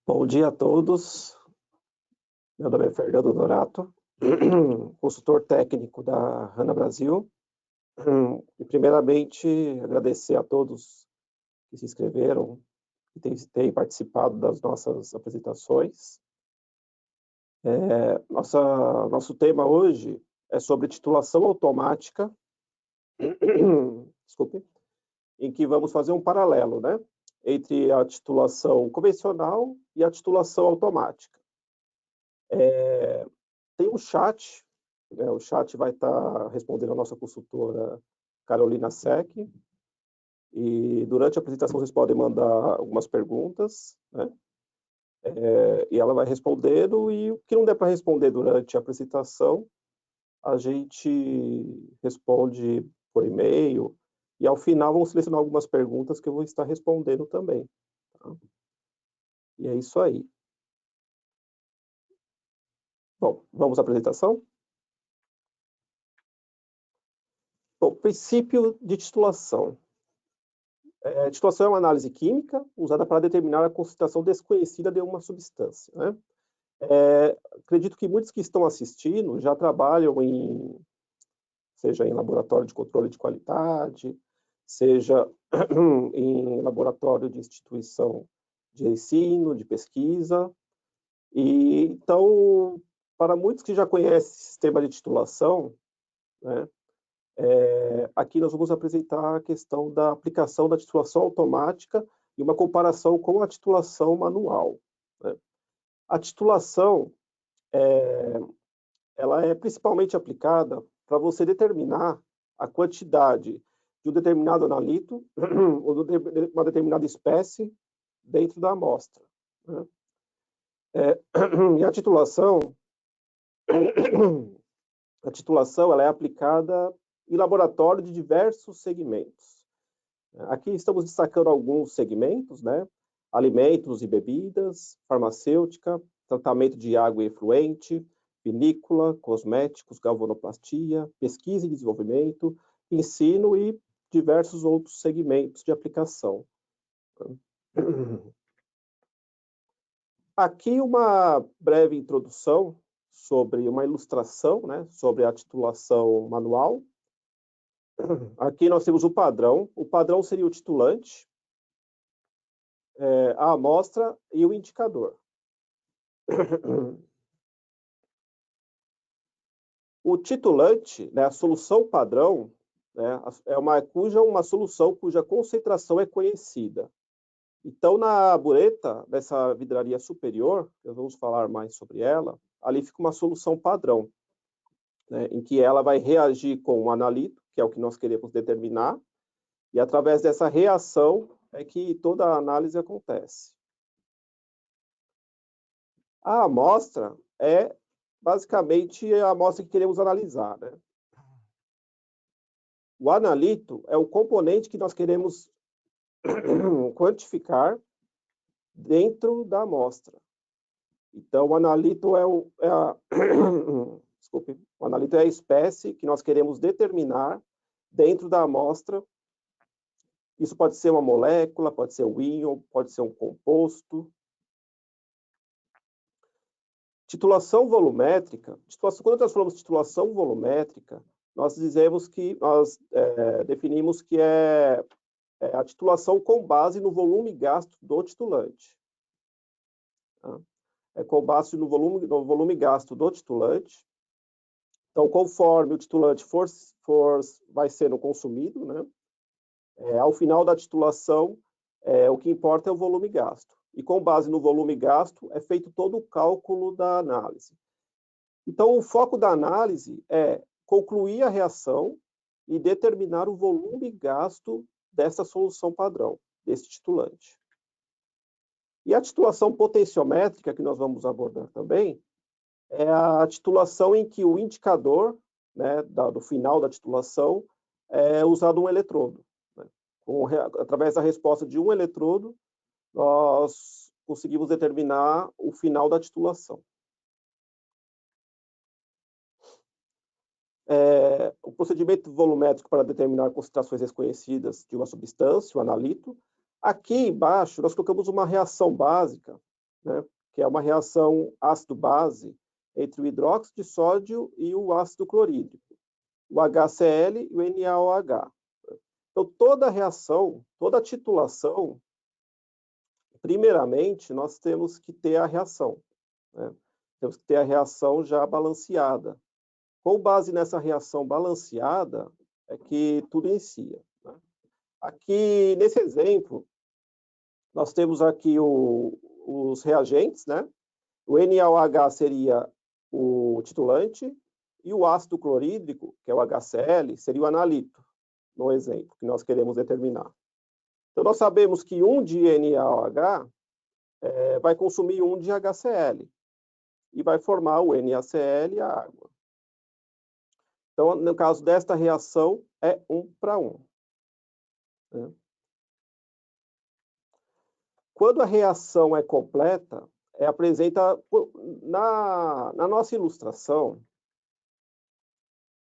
Bom dia a todos. Meu nome é Fernando Dorato, consultor técnico da HANA Brasil. E primeiramente agradecer a todos que se inscreveram e têm participado das nossas apresentações. Nosso tema hoje é sobre titulação automática, desculpe, em que vamos fazer um paralelo, né, entre a titulação convencional e a titulação automática. Tem um chat, né, o chat vai estar respondendo a nossa consultora Carolina Sec, e durante a apresentação vocês podem mandar algumas perguntas, né, e ela vai respondendo, e o que não der para responder durante a apresentação, a gente responde por e-mail, e ao final vamos selecionar algumas perguntas que eu vou estar respondendo também. Tá? E é isso aí. Bom, vamos à apresentação? Bom, princípio de titulação. Titulação é uma análise química usada para determinar a concentração desconhecida de uma substância, né? Acredito que muitos que estão assistindo já trabalham seja em laboratório de controle de qualidade, seja em laboratório de instituição de ensino, de pesquisa. E então, para muitos que já conhecem o sistema de titulação, né, aqui nós vamos apresentar a questão da aplicação da titulação automática e uma comparação com a titulação manual, né? A titulação, ela é principalmente aplicada para você determinar a quantidade de um determinado analito ou de uma determinada espécie dentro da amostra, né? E a titulação ela é aplicada em laboratório de diversos segmentos. Aqui estamos destacando alguns segmentos, né? Alimentos e bebidas, farmacêutica, tratamento de água e efluente, vinícola, cosméticos, galvanoplastia, pesquisa e desenvolvimento, ensino e diversos outros segmentos de aplicação. Aqui uma breve introdução sobre uma ilustração, né, sobre a titulação manual. Aqui nós temos o padrão. O padrão seria o titulante, a amostra e o indicador. O titulante, né, a solução padrão, né, é uma solução cuja concentração é conhecida. Então, na bureta dessa vidraria superior, nós vamos falar mais sobre ela, ali fica uma solução padrão, né, em que ela vai reagir com o analito, que é o que nós queremos determinar, e através dessa reação é que toda a análise acontece. A amostra é basicamente a amostra que queremos analisar, né? O analito é o componente que nós queremos quantificar dentro da amostra. Então, o analito desculpe, o analito é a espécie que nós queremos determinar dentro da amostra. Isso pode ser uma molécula, pode ser um íon, pode ser um composto. Titulação volumétrica. Quando nós falamos de titulação volumétrica, nós definimos que é a titulação com base no volume gasto do titulante. Tá? É com base no volume gasto do titulante. Então, conforme o titulante vai sendo consumido, né, ao final da titulação, o que importa é o volume gasto. E com base no volume gasto, é feito todo o cálculo da análise. Então, o foco da análise é concluir a reação e determinar o volume gasto dessa solução padrão, desse titulante. E a titulação potenciométrica, que nós vamos abordar também, é a titulação em que o indicador, né, do final da titulação é usado um eletrodo. Né? Através da resposta de um eletrodo, nós conseguimos determinar o final da titulação. O procedimento volumétrico para determinar concentrações desconhecidas de uma substância, o analito. Aqui embaixo, nós colocamos uma reação básica, né, que é uma reação ácido-base entre o hidróxido de sódio e o ácido clorídrico, o HCl e o NaOH. Então, toda reação, toda titulação, primeiramente, nós temos que ter a reação, né? Temos que ter a reação já balanceada. Com base nessa reação balanceada, é que tudo inicia, né? Aqui, nesse exemplo, nós temos aqui os reagentes, né? O NaOH seria o titulante e o ácido clorídrico, que é o HCl, seria o analito, no exemplo que nós queremos determinar. Então, nós sabemos que 1 de NaOH vai consumir 1 de HCl e vai formar o NaCl e a água. Então, no caso desta reação, é 1 para 1. Né? Quando a reação é completa, apresenta, na nossa ilustração,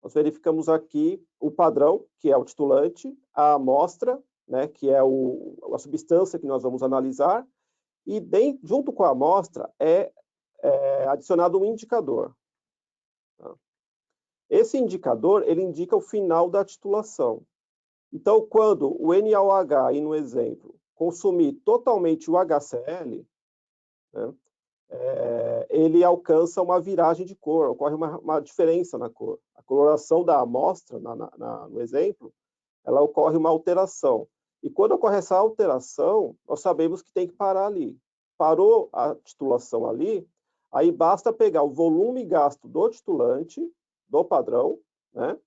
nós verificamos aqui o padrão, que é o titulante, a amostra, né, que é a substância que nós vamos analisar, e junto com a amostra é adicionado um indicador. Tá? Esse indicador, ele indica o final da titulação. Então, quando o NaOH, aí no exemplo, consumir totalmente o HCl, né, ele alcança uma viragem de cor, ocorre uma diferença na cor. A coloração da amostra, no exemplo, ela ocorre uma alteração. E quando ocorre essa alteração, nós sabemos que tem que parar ali. Parou a titulação ali, aí basta pegar o volume gasto do titulante, do padrão, né?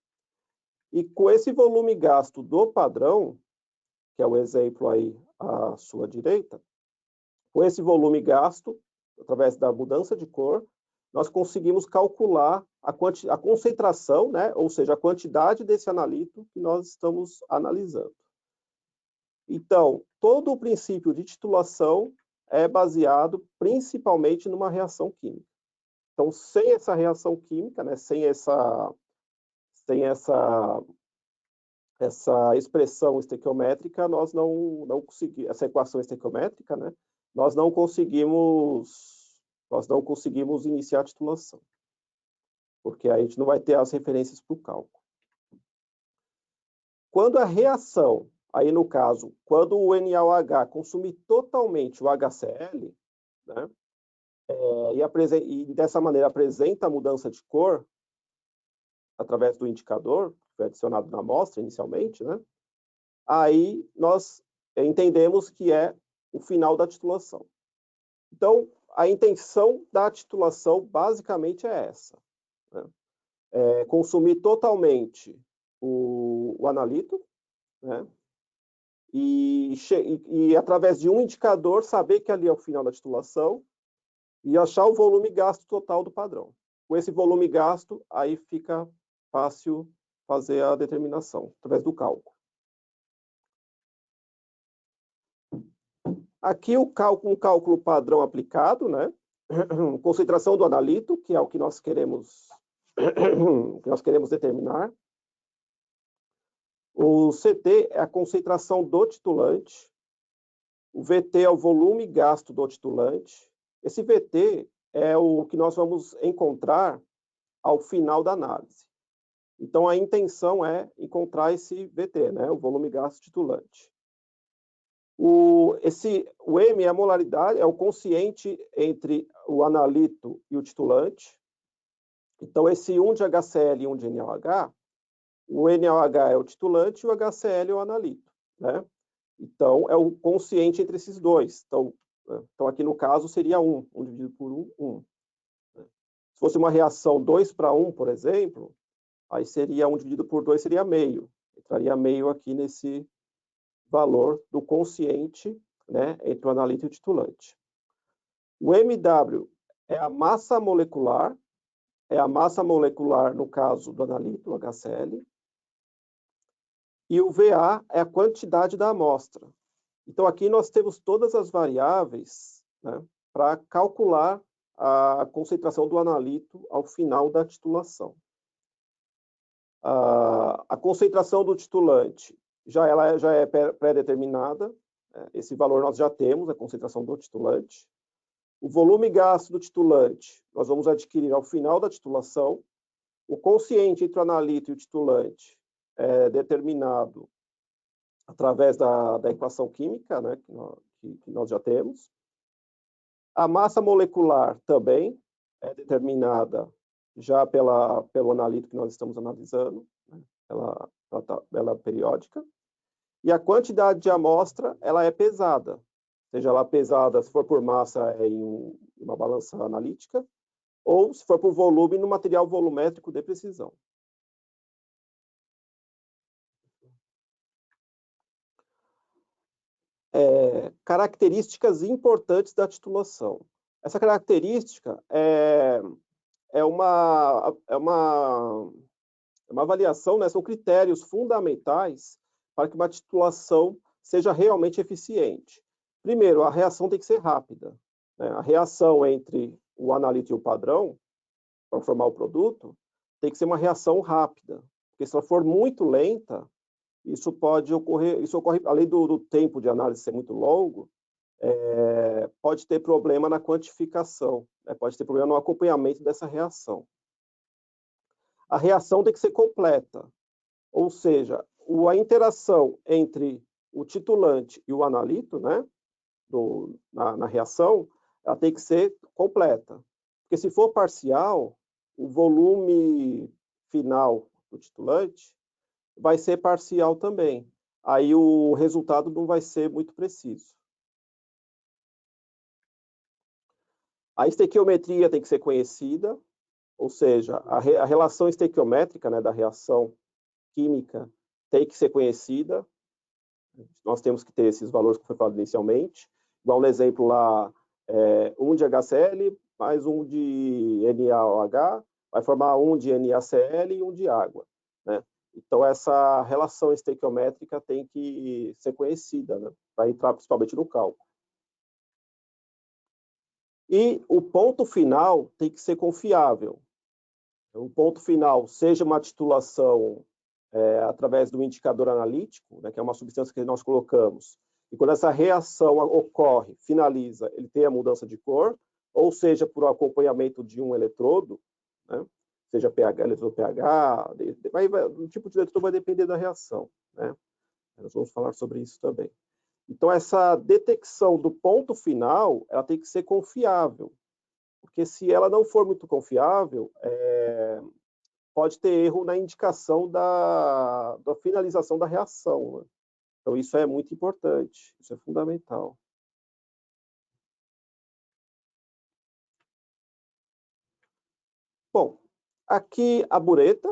E com esse volume gasto do padrão, que é o exemplo aí à sua direita, com esse volume gasto, através da mudança de cor, nós conseguimos calcular a concentração, né? Ou seja, a quantidade desse analito que nós estamos analisando. Então, todo o princípio de titulação é baseado principalmente numa reação química. Então, sem essa reação química, né, sem essa expressão estequiométrica, nós não conseguimos, essa equação estequiométrica, né, nós não conseguimos iniciar a titulação, porque aí a gente não vai ter as referências para o cálculo. Quando a reação, aí no caso, quando o NaOH consumir totalmente o HCl, né, e dessa maneira apresenta a mudança de cor, através do indicador, que foi adicionado na amostra inicialmente, né, aí nós entendemos que é o final da titulação. Então, a intenção da titulação basicamente é essa, né? Consumir totalmente o analito, né? E através de um indicador saber que ali é o final da titulação e achar o volume gasto total do padrão. Com esse volume gasto, aí fica fácil fazer a determinação, através do cálculo. Aqui um cálculo padrão aplicado, né? Concentração do analito, que é o que nós queremos determinar. O CT é a concentração do titulante. O VT é o volume gasto do titulante. Esse VT é o que nós vamos encontrar ao final da análise. Então, a intenção é encontrar esse VT, né? O volume gasto titulante. O M é a molaridade, é o quociente entre o analito e o titulante. Então, esse 1 de HCl e 1 de NaOH, o NaOH é o titulante e o HCl é o analito, né? Então, é o quociente entre esses dois. Então aqui no caso, seria 1 dividido por 1. Se fosse uma reação 2 para 1, por exemplo, aí seria 1 dividido por 2, seria meio. Entraria meio aqui nesse valor do quociente, né, entre o analito e o titulante. O MW é a massa molecular, no caso do analito, o HCl, e o VA é a quantidade da amostra. Então, aqui nós temos todas as variáveis, né, para calcular a concentração do analito ao final da titulação. A concentração do titulante ela já é pré-determinada, né? Esse valor nós já temos, a concentração do titulante. O volume gasto do titulante, nós vamos adquirir ao final da titulação. O quociente entre o analito e o titulante é determinado através da equação química, né, que nós já temos. A massa molecular também é determinada já pelo analito que nós estamos analisando, né, pela periódica. E a quantidade de amostra, ela é pesada. Seja ela pesada, se for por massa, é em uma balança analítica, ou se for por volume, no material volumétrico de precisão. Características importantes da titulação. Essa característica é uma avaliação, né, são critérios fundamentais para que uma titulação seja realmente eficiente. Primeiro, a reação tem que ser rápida, né? A reação entre o analito e o padrão, para formar o produto, tem que ser uma reação rápida, porque se ela for muito lenta, isso ocorre, além do tempo de análise ser muito longo, pode ter problema na quantificação, né? Pode ter problema no acompanhamento dessa reação. A reação tem que ser completa, ou seja, a interação entre o titulante e o analito, né, na reação, ela tem que ser completa. Porque se for parcial, o volume final do titulante vai ser parcial também. Aí o resultado não vai ser muito preciso. A estequiometria tem que ser conhecida, ou seja, a relação estequiométrica, né, da reação química tem que ser conhecida. Nós temos que ter esses valores que foi falado inicialmente. Igual no exemplo lá, 1 de HCl mais 1 de NaOH vai formar 1 de NaCl e 1 de água, né? Então, essa relação estequiométrica tem que ser conhecida, né, para entrar principalmente no cálculo. E o ponto final tem que ser confiável. O ponto final, seja uma titulação através do indicador analítico, né, que é uma substância que nós colocamos, e quando essa reação ocorre, finaliza, ele tem a mudança de cor, ou seja, por acompanhamento de um eletrodo, né, seja pH, eletrodo pH, o tipo de eletrodo vai depender da reação, né? Nós vamos falar sobre isso também. Então, essa detecção do ponto final, ela tem que ser confiável, porque se ela não for muito confiável, pode ter erro na indicação da finalização da reação, né? Então, isso é muito importante, isso é fundamental. Bom, aqui a bureta,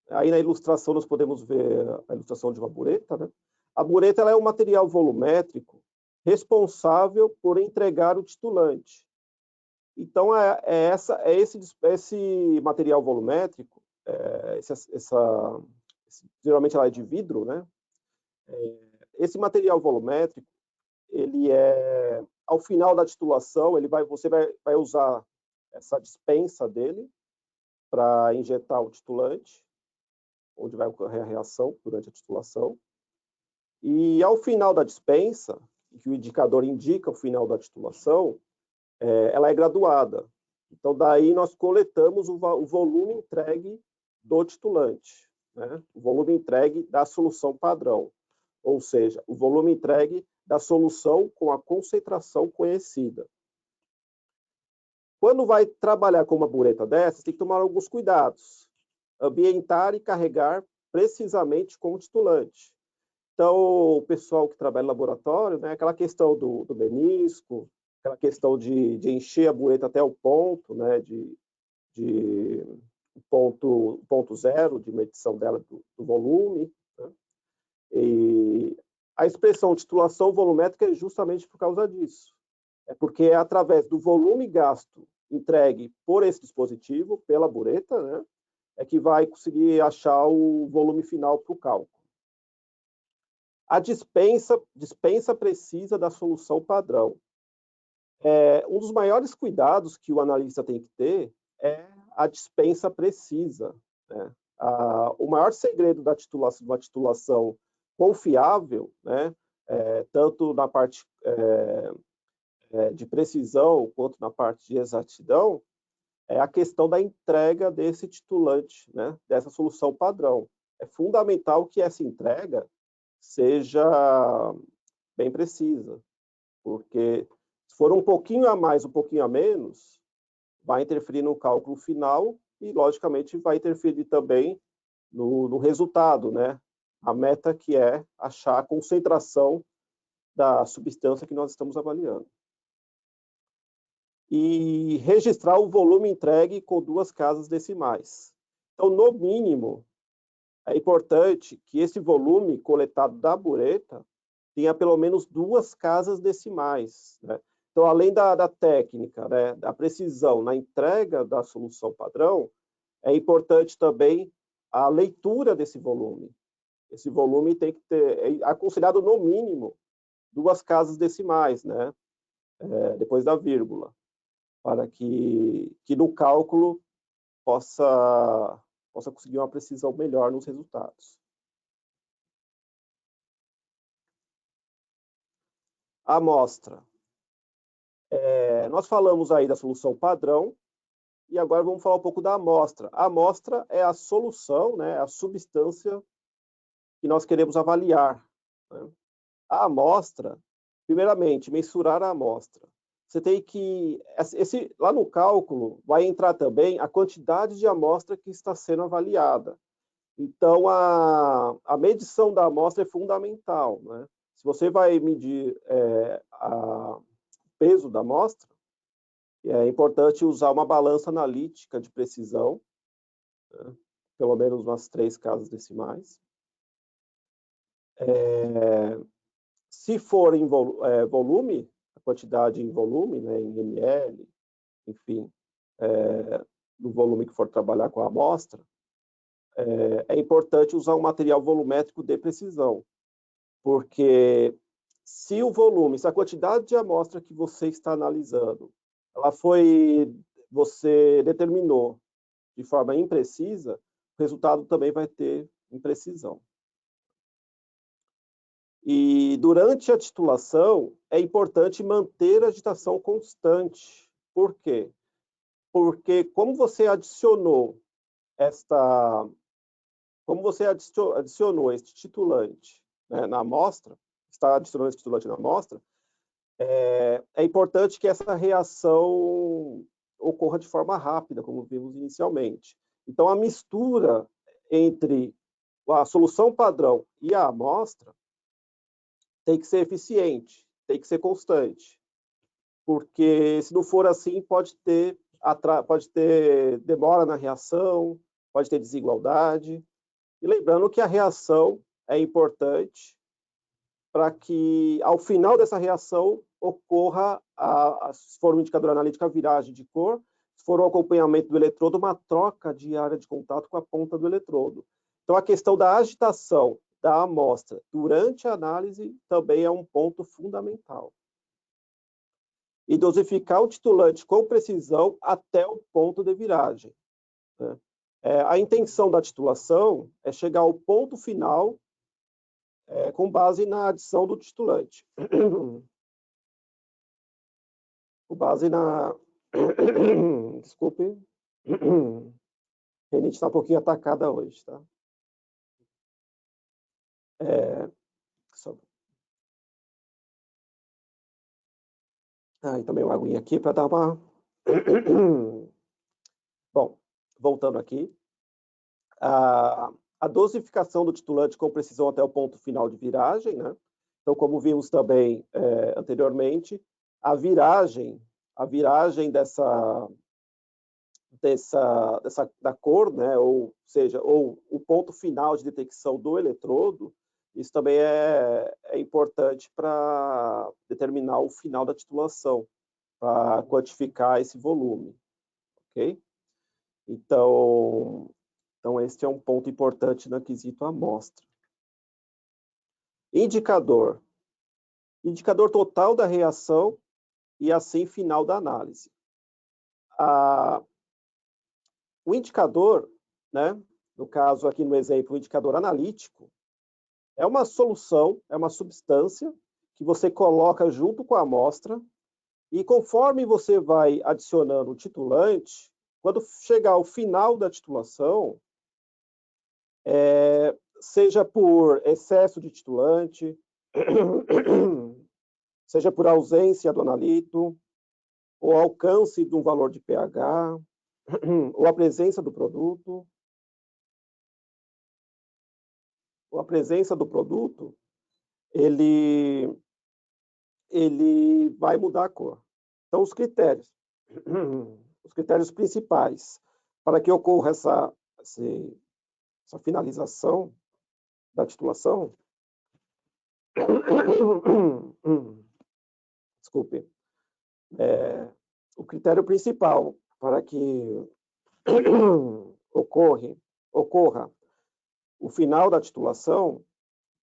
aí na ilustração nós podemos ver a ilustração de uma bureta, né? A bureta ela é um material volumétrico responsável por entregar o titulante. Então, esse material volumétrico, geralmente ela é de vidro, né? Esse material volumétrico, ele ao final da titulação, você vai usar essa dispensa dele para injetar o titulante, onde vai ocorrer a reação durante a titulação. E ao final da dispensa, que o indicador indica o final da titulação, ela é graduada. Então, daí nós coletamos o volume entregue do titulante, né? O volume entregue da solução padrão, ou seja, o volume entregue da solução com a concentração conhecida. Quando vai trabalhar com uma bureta dessas, tem que tomar alguns cuidados. Ambientar e carregar precisamente com o titulante. Então, o pessoal que trabalha no laboratório, né, aquela questão do menisco, aquela questão de encher a bureta até o ponto, né, ponto zero de medição dela do volume, né? E a expressão titulação volumétrica é justamente por causa disso. É porque é através do volume gasto entregue por esse dispositivo, pela bureta, né, é que vai conseguir achar o volume final para o cálculo. A dispensa precisa da solução padrão. Um dos maiores cuidados que o analista tem que ter é a dispensa precisa, né? O maior segredo da uma titulação confiável, né, tanto na parte de precisão quanto na parte de exatidão é a questão da entrega desse titulante, né, dessa solução padrão. É fundamental que essa entrega seja bem precisa, porque se for um pouquinho a mais, um pouquinho a menos, vai interferir no cálculo final e, logicamente, vai interferir também no resultado, né? A meta que é achar a concentração da substância que nós estamos avaliando. E registrar o volume entregue com 2 casas decimais. Então, no mínimo, é importante que esse volume coletado da bureta tenha pelo menos 2 casas decimais, né? Então, além da técnica, né, da precisão na entrega da solução padrão, é importante também a leitura desse volume. Esse volume tem que ter, é aconselhado no mínimo 2 casas decimais, né, depois da vírgula, para que no cálculo possa conseguir uma precisão melhor nos resultados. A amostra. Nós falamos aí da solução padrão, e agora vamos falar um pouco da amostra. A amostra é a solução, né, a substância que nós queremos avaliar, né? A amostra, primeiramente, mensurar a amostra. Você tem que... lá no cálculo vai entrar também a quantidade de amostra que está sendo avaliada. Então, a medição da amostra é fundamental, né? Se você vai medir o peso da amostra, é importante usar uma balança analítica de precisão, né? Pelo menos umas 3 casas decimais. Se for em volume, a quantidade em volume, né, em ml, enfim, no volume que for trabalhar com a amostra, é importante usar um material volumétrico de precisão, porque se a quantidade de amostra que você está analisando, você determinou de forma imprecisa, o resultado também vai ter imprecisão. E durante a titulação, é importante manter a agitação constante. Por quê? Porque como você adicionou este titulante, né, na amostra, está adicionando esse titulante na amostra, é importante que essa reação ocorra de forma rápida, como vimos inicialmente. Então, a mistura entre a solução padrão e a amostra tem que ser eficiente, tem que ser constante, porque se não for assim, pode ter demora na reação, pode ter desigualdade. E lembrando que a reação é importante para que, ao final dessa reação, ocorra, se for um indicador analítico, a viragem de cor, se for um acompanhamento do eletrodo, uma troca de área de contato com a ponta do eletrodo. Então, a questão da agitação da amostra durante a análise também é um ponto fundamental. E dosificar o titulante com precisão até o ponto de viragem, né? A intenção da titulação é chegar ao ponto final com base na adição do titulante. Com base na... Desculpe. A gente está um pouquinho atacada hoje, tá? E também uma aguinha aqui para dar uma... Bom, voltando aqui. A dosificação do titulante com precisão até o ponto final de viragem, né? Então, como vimos também anteriormente, a viragem da cor, né? Ou seja, o ponto final de detecção do eletrodo, isso também é importante para determinar o final da titulação, para quantificar esse volume, ok? Então, este é um ponto importante no quesito amostra. Indicador. Indicador total da reação e assim final da análise. O indicador, né, no caso aqui no exemplo, o indicador analítico, é uma solução, é uma substância que você coloca junto com a amostra E conforme você vai adicionando o titulante, quando chegar ao final da titulação, seja por excesso de titulante, seja por ausência do analito, ou alcance de um valor de pH, ou a presença do produto, ele vai mudar a cor. Então, os critérios principais para que ocorra essa finalização da titulação, desculpe, o critério principal para que ocorra o final da titulação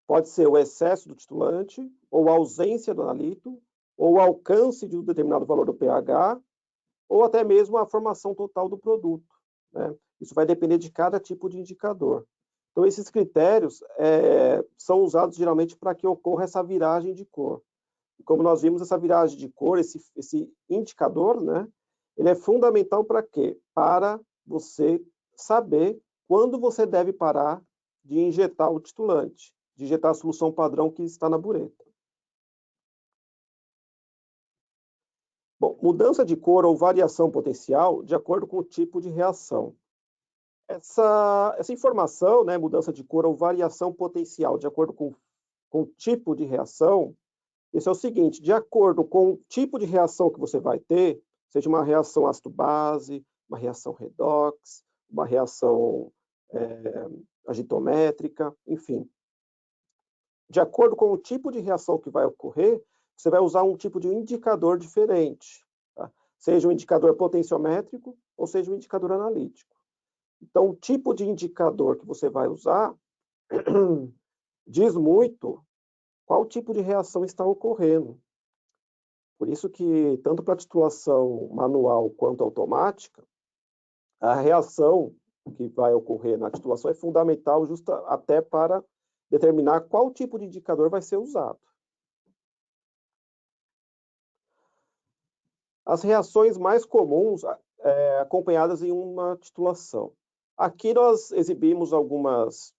pode ser o excesso do titulante, ou a ausência do analito, ou o alcance de um determinado valor do pH, ou até mesmo a formação total do produto, né? Isso vai depender de cada tipo de indicador. Então, esses critérios são usados geralmente para que ocorra essa viragem de cor. Como nós vimos, essa viragem de cor, esse indicador, né, ele é fundamental para quê? Para você saber quando você deve parar de injetar o titulante, de injetar a solução padrão que está na bureta. Bom, mudança de cor ou variação potencial de acordo com o tipo de reação. Essa informação, né, mudança de cor ou variação potencial de acordo com o tipo de reação, isso é o seguinte: de acordo com o tipo de reação que você vai ter, seja uma reação ácido-base, uma reação redox, uma reação agitométrica, enfim. De acordo com o tipo de reação que vai ocorrer, você vai usar um tipo de indicador diferente, tá? Seja um indicador potenciométrico ou seja um indicador analítico. Então, o tipo de indicador que você vai usar diz muito qual tipo de reação está ocorrendo. Por isso que, tanto para a titulação manual quanto automática, a reação que vai ocorrer na titulação é fundamental até para determinar qual tipo de indicador vai ser usado. As reações mais comuns acompanhadas em uma titulação. Aqui nós exibimos algumas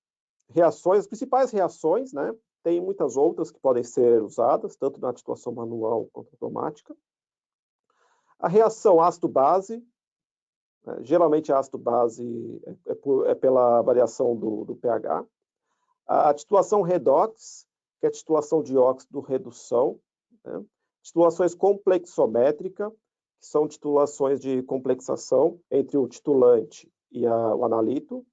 reações, as principais reações, né? Tem muitas outras que podem ser usadas, tanto na titulação manual quanto automática. A reação ácido-base, geralmente a ácido-base é pela variação do pH. A titulação redox, que é a titulação de óxido-redução, né? Titulações complexométrica, que são titulações de complexação entre o titulante e o analito.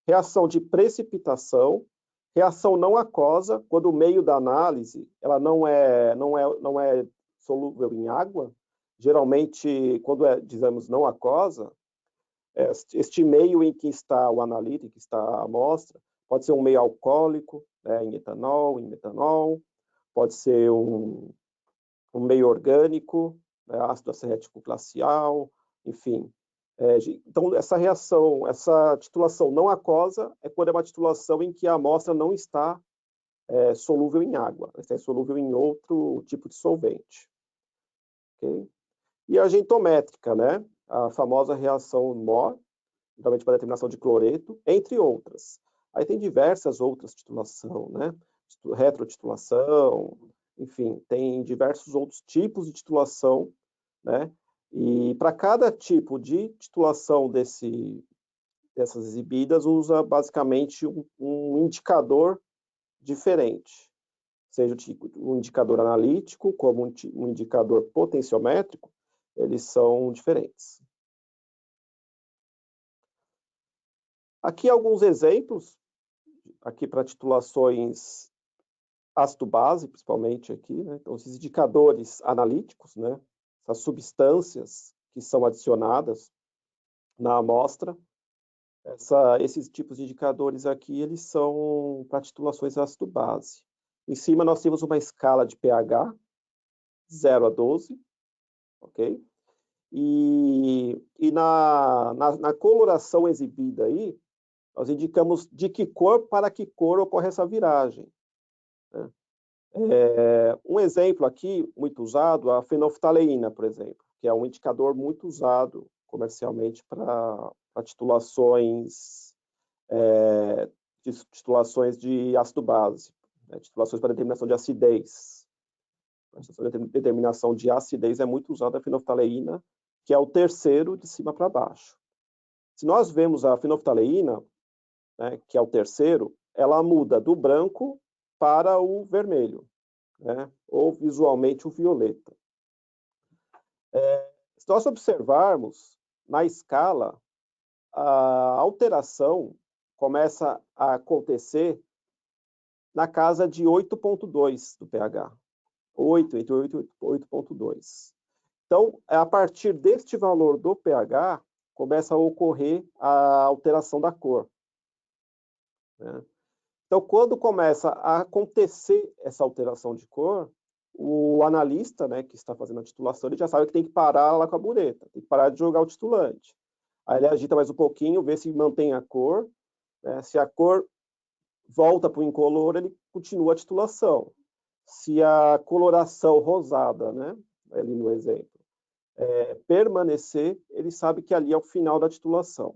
Reação de precipitação, reação não aquosa, quando o meio da análise ela não é solúvel em água. Geralmente, quando dizemos não aquosa, este meio em que está o analito, em que está a amostra, pode ser um meio alcoólico, né, em etanol, em metanol, pode ser um meio orgânico, né, ácido acético glacial, enfim. Então, essa titulação não aquosa é quando é uma titulação em que a amostra não está solúvel em água, está solúvel em outro tipo de solvente. Okay? E a agentométrica, né? A famosa reação MOR, geralmente para determinação de cloreto, entre outras. Aí tem diversas outras titulações, né? Retrotitulação, enfim, tem diversos outros tipos de titulação, né? E para cada tipo de titulação dessas exibidas, usa basicamente um indicador diferente, seja um indicador analítico, como um indicador potenciométrico, eles são diferentes. Aqui alguns exemplos, aqui para titulações ácido-base, principalmente aqui, né? Então, esses indicadores analíticos, né? Essas substâncias que são adicionadas na amostra, esses tipos de indicadores aqui, eles são para titulações ácido-base. Em cima nós temos uma escala de pH, 0 a 12, ok? E na coloração exibida aí, nós indicamos de que cor para que cor ocorre essa viragem, né? Um exemplo aqui, muito usado, a fenolftaleína, por exemplo, que é um indicador muito usado comercialmente para titulações, titulações de ácido base, né, titulações para determinação de acidez. A determinação de acidez é muito usada a fenolftaleína, que é o terceiro de cima para baixo. Se nós vemos a fenolftaleína, né, que é o terceiro, ela muda do branco para o vermelho, né, ou visualmente o violeta. Se nós observarmos na escala, a alteração começa a acontecer na casa de 8,2 do pH. 8, entre 8 e 8,2. Então, a partir deste valor do pH, começa a ocorrer a alteração da cor, né? Então, quando começa a acontecer essa alteração de cor, o analista, né, que está fazendo a titulação, ele já sabe que tem que parar lá com a bureta, tem que parar de jogar o titulante. Aí ele agita mais um pouquinho, vê se mantém a cor, né? Se a cor volta para o incolor, ele continua a titulação. Se a coloração rosada, né, ali no exemplo, permanecer, ele sabe que ali é o final da titulação.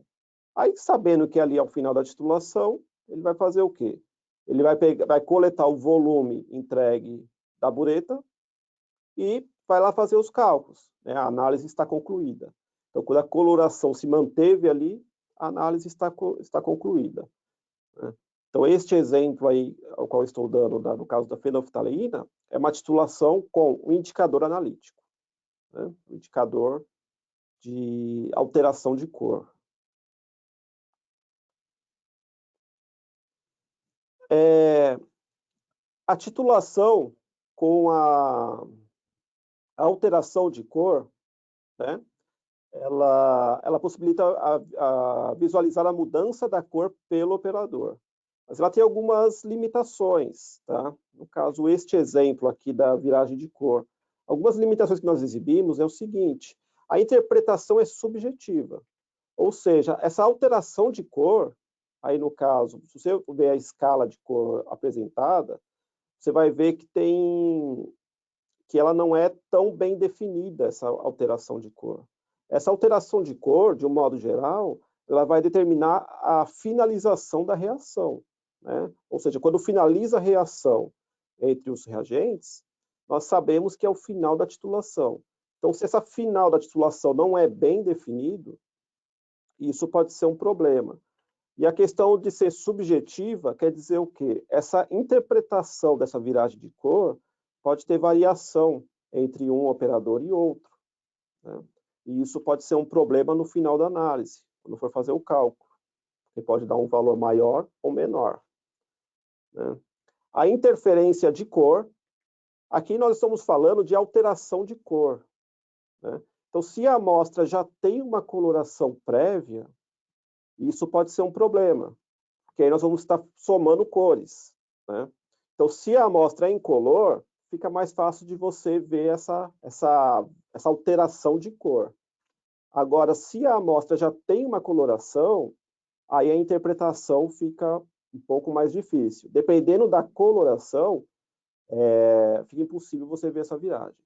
Aí, sabendo que ali é o final da titulação, ele vai fazer o quê? Ele vai coletar o volume entregue da bureta e vai lá fazer os cálculos, né? A análise está concluída. Então, quando a coloração se manteve ali, a análise está concluída, né? Então, este exemplo aí, ao qual estou dando, no caso da fenolftaleína, é uma titulação com um indicador analítico, né? Um indicador de alteração de cor. A titulação com a alteração de cor, né, ela possibilita a visualizar a mudança da cor pelo operador. Mas ela tem algumas limitações, tá? No caso, este exemplo aqui da viragem de cor. Algumas limitações que nós exibimos é o seguinte: a interpretação é subjetiva, ou seja, essa alteração de cor, aí no caso, se você ver a escala de cor apresentada, você vai ver que ela não é tão bem definida, essa alteração de cor. Essa alteração de cor, de um modo geral, ela vai determinar a finalização da reação, né? Ou seja, quando finaliza a reação entre os reagentes, nós sabemos que é o final da titulação. Então, se essa final da titulação não é bem definido, isso pode ser um problema. E a questão de ser subjetiva quer dizer o quê? Essa interpretação dessa viragem de cor pode ter variação entre um operador e outro, né? E isso pode ser um problema no final da análise, quando for fazer o cálculo. Ele pode dar um valor maior ou menor, né? A interferência de cor, aqui nós estamos falando de alteração de cor, né? Então, se a amostra já tem uma coloração prévia, isso pode ser um problema, porque aí nós vamos estar somando cores, né? Então, se a amostra é incolor, fica mais fácil de você ver essa alteração de cor. Agora, se a amostra já tem uma coloração, aí a interpretação fica um pouco mais difícil. Dependendo da coloração, fica impossível você ver essa viragem.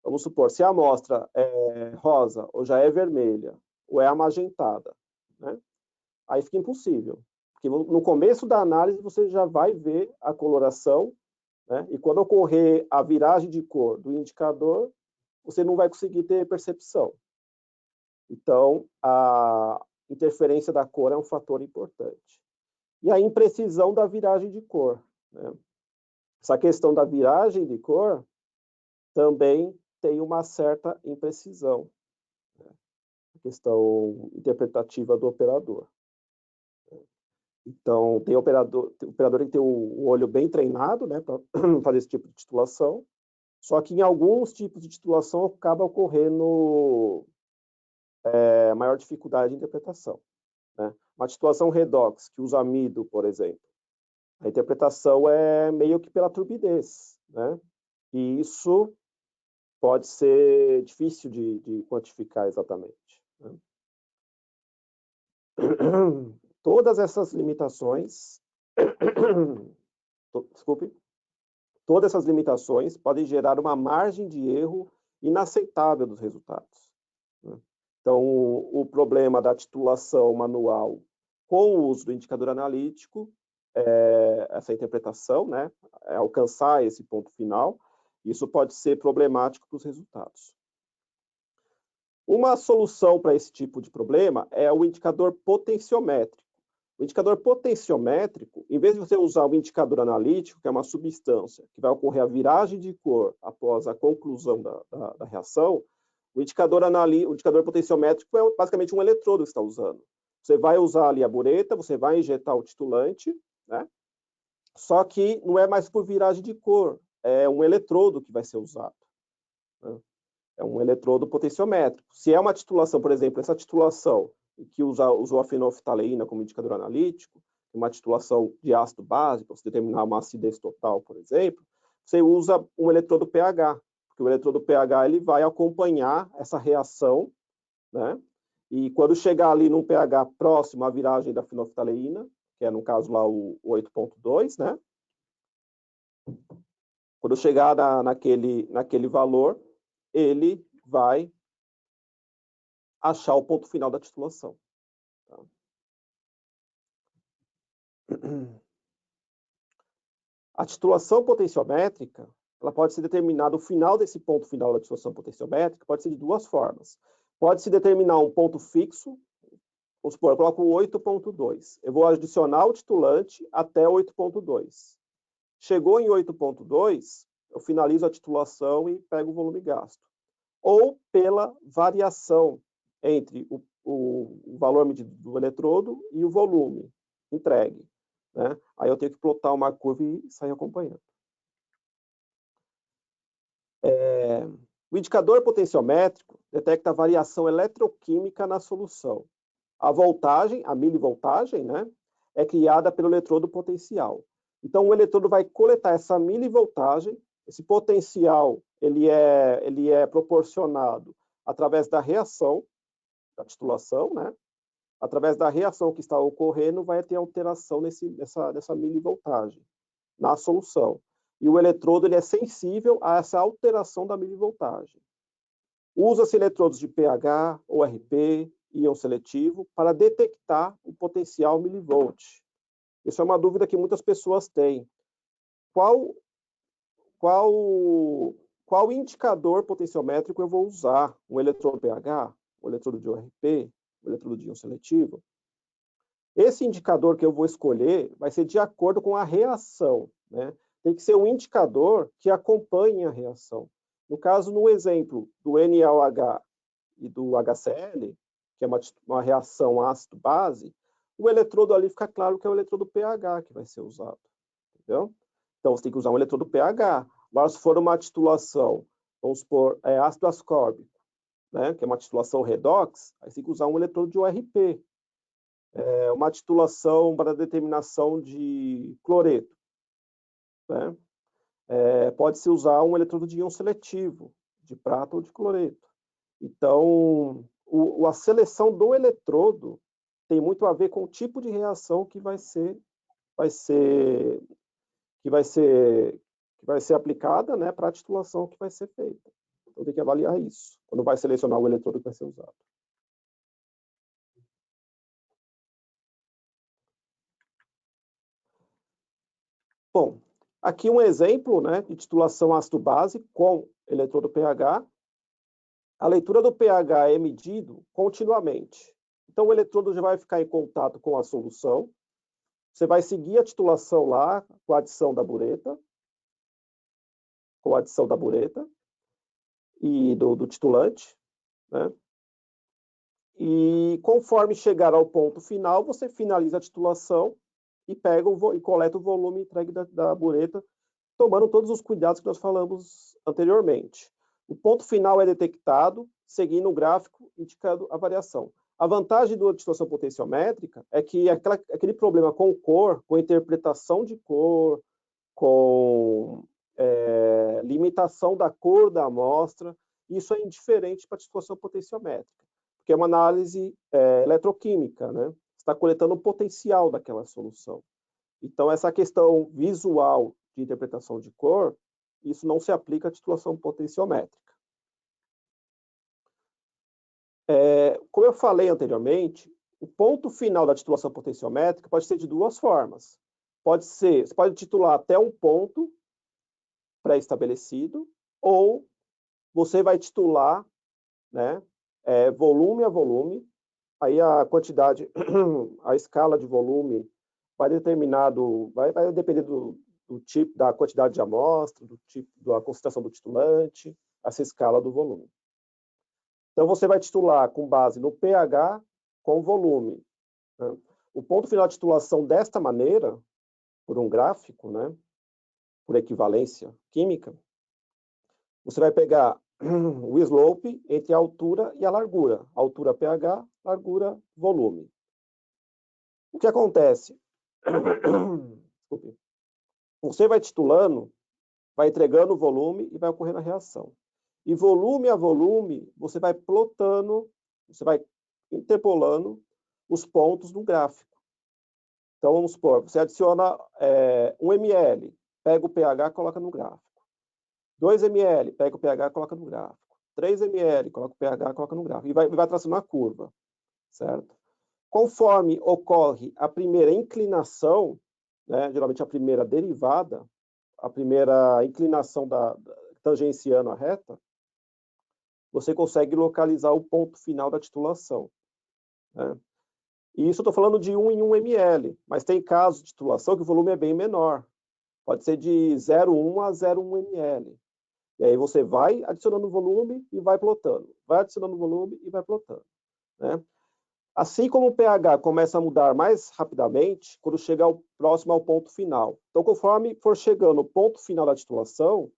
Vamos supor, se a amostra é rosa, ou já é vermelha, ou é amagentada, né? Aí fica impossível. Porque no começo da análise você já vai ver a coloração, né? E quando ocorrer a viragem de cor do indicador, você não vai conseguir ter percepção. Então, a interferência da cor é um fator importante. E a imprecisão da viragem de cor, né? Essa questão da viragem de cor também tem uma certa imprecisão, né? A questão interpretativa do operador. Então, o operador tem que ter o olho bem treinado, né, para fazer esse tipo de titulação. Só que em alguns tipos de titulação acaba ocorrendo maior dificuldade de interpretação, né? Uma titulação redox, que usa amido, por exemplo, a interpretação é meio que pela turbidez, né? E isso pode ser difícil de quantificar exatamente, né? Todas essas limitações, desculpe, Todas essas limitações podem gerar uma margem de erro inaceitável dos resultados. Então, o problema da titulação manual com o uso do indicador analítico, essa interpretação, né, alcançar esse ponto final, isso pode ser problemático para os resultados. Uma solução para esse tipo de problema é o indicador potenciométrico. O indicador potenciométrico, em vez de você usar o indicador analítico, que é uma substância que vai ocorrer a viragem de cor após a conclusão da reação, o indicador potenciométrico é basicamente um eletrodo que você está usando. Você vai usar ali a bureta, você vai injetar o titulante, né? Só que não é mais por viragem de cor, é um eletrodo que vai ser usado, né? É um eletrodo potenciométrico. Se é uma titulação, por exemplo, essa titulação que usou a fenolftaleína como indicador analítico, uma titulação de ácido base, para você determinar uma acidez total, por exemplo, você usa um eletrodo pH, porque o eletrodo pH ele vai acompanhar essa reação, né? E quando chegar ali num pH próximo à viragem da fenolftaleína, que é no caso lá o 8.2, né? Quando chegar naquele valor, ele vai achar o ponto final da titulação. Tá? A titulação potenciométrica, ela pode ser determinada, o final desse ponto final da titulação potenciométrica pode ser de duas formas. Pode-se determinar um ponto fixo, vamos supor, eu coloco o 8.2. Eu vou adicionar o titulante até 8.2. Chegou em 8.2, eu finalizo a titulação e pego o volume gasto. Ou pela variação entre o valor medido do eletrodo e o volume entregue, né? Aí eu tenho que plotar uma curva e sair acompanhando. O indicador potenciométrico detecta a variação eletroquímica na solução. A voltagem, a milivoltagem, né, é criada pelo eletrodo potencial. Então, o eletrodo vai coletar essa milivoltagem, esse potencial ele é proporcionado através da reação, da titulação, né? Através da reação que está ocorrendo, vai ter alteração nessa milivoltagem na solução. E o eletrodo ele é sensível a essa alteração da milivoltagem. Usa-se eletrodos de pH, ORP, íon seletivo, para detectar o potencial milivolt. Isso é uma dúvida que muitas pessoas têm. Qual indicador potenciométrico eu vou usar? Um eletrodo pH, um eletrodo de ORP, um eletrodo de íon seletivo? Esse indicador que eu vou escolher vai ser de acordo com a reação, né? Tem que ser um indicador que acompanhe a reação. No caso, no exemplo do NaOH e do HCl, que é uma reação ácido-base, o eletrodo ali fica claro que é o eletrodo pH que vai ser usado, entendeu? Então, você tem que usar um eletrodo pH. Agora, se for uma titulação, vamos supor, ácido ascórbico, né, que é uma titulação redox, aí você tem que usar um eletrodo de ORP. Uma titulação para determinação de cloreto, né? Pode-se usar um eletrodo de íon seletivo, de prata ou de cloreto. Então, a seleção do eletrodo tem muito a ver com o tipo de reação que vai ser aplicada, né, para a titulação que vai ser feita. Então, tem que avaliar isso, quando vai selecionar o eletrodo que vai ser usado. Bom, aqui um exemplo, né, de titulação ácido-base com eletrodo pH. A leitura do pH é medido continuamente. Então, o eletrodo já vai ficar em contato com a solução. Você vai seguir a titulação lá com a adição da bureta, e do titulante, né? E conforme chegar ao ponto final, você finaliza a titulação e coleta o volume entregue da bureta, tomando todos os cuidados que nós falamos anteriormente. O ponto final é detectado, seguindo o gráfico indicando a variação. A vantagem da titulação potenciométrica é que aquele problema com cor, com interpretação de cor, com limitação da cor da amostra, isso é indiferente para a titulação potenciométrica, porque é uma análise eletroquímica, né? Está coletando o potencial daquela solução. Então, essa questão visual de interpretação de cor, isso não se aplica à titulação potenciométrica. Como eu falei anteriormente, o ponto final da titulação potenciométrica pode ser de duas formas. Você pode titular até um ponto pré-estabelecido, ou você vai titular, né, volume a volume. Aí a quantidade, a escala de volume vai depender do tipo, da quantidade de amostra, do tipo, da concentração do titulante, essa escala do volume. Então, você vai titular com base no pH com volume, né? O ponto final de titulação desta maneira, por um gráfico, né, por equivalência química, você vai pegar o slope entre a altura e a largura. Altura pH, largura volume. O que acontece? Você vai titulando, vai entregando o volume e vai ocorrendo a reação. E volume a volume, você vai plotando, você vai interpolando os pontos no gráfico. Então, vamos supor, você adiciona 1 ml, pega o pH e coloca no gráfico. 2 ml, pega o pH e coloca no gráfico. 3 ml, coloca o pH e coloca no gráfico. E vai traçando uma curva, certo? Conforme ocorre a primeira inclinação, né, geralmente a primeira derivada, a primeira inclinação tangenciando a reta, você consegue localizar o ponto final da titulação, né? E isso eu estou falando de 1 em 1 ml, mas tem casos de titulação que o volume é bem menor. Pode ser de 0,1 a 0,1 ml. E aí você vai adicionando volume e vai plotando. Vai adicionando volume e vai plotando, né? Assim como o pH começa a mudar mais rapidamente, quando chega próximo ao ponto final. Então, conforme for chegando ao ponto final da titulação,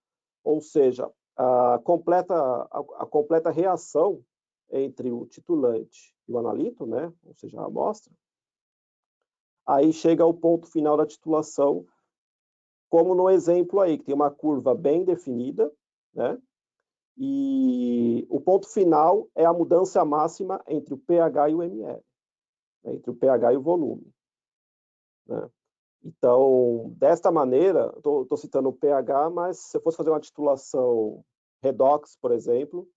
ou seja, a completa reação entre o titulante e o analito, né, ou seja, a amostra, aí chega ao ponto final da titulação, como no exemplo aí, que tem uma curva bem definida, né, e o ponto final é a mudança máxima entre o pH e o ml, né, entre o pH e o volume, né? Então, desta maneira, estou citando o pH, mas se eu fosse fazer uma titulação redox, por exemplo...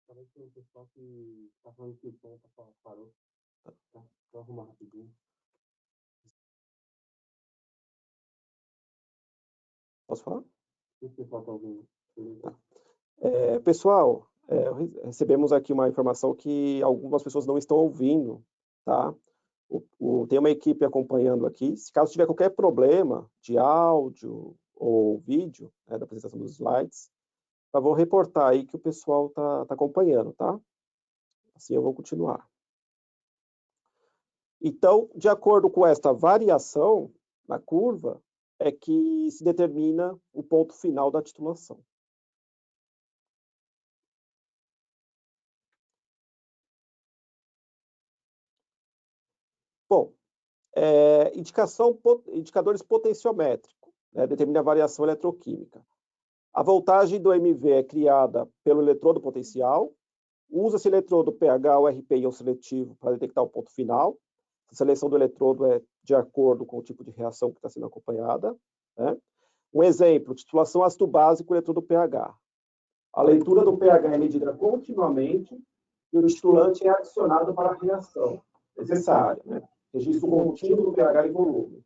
Parece que o pessoal que está falando que o som parou. Vou arrumar rapidinho. Posso falar? O pessoal está ouvindo. Pessoal, recebemos aqui uma informação que algumas pessoas não estão ouvindo, tá? Tem uma equipe acompanhando aqui. Se caso tiver qualquer problema de áudio ou vídeo, né, da apresentação dos slides, eu vou reportar aí que o pessoal tá acompanhando, tá? Assim eu vou continuar. Então, de acordo com esta variação na curva, é que se determina o ponto final da titulação. Bom, indicadores potenciométricos, né, determina a variação eletroquímica. A voltagem do MV é criada pelo eletrodo potencial. Usa-se eletrodo pH ou RPI seletivo para detectar o ponto final. A seleção do eletrodo é de acordo com o tipo de reação que está sendo acompanhada, né? Um exemplo, titulação ácido-base com eletrodo pH. A leitura do pH é medida continuamente e o titulante é adicionado para a reação necessária, né? Registro contínuo do pH e volume.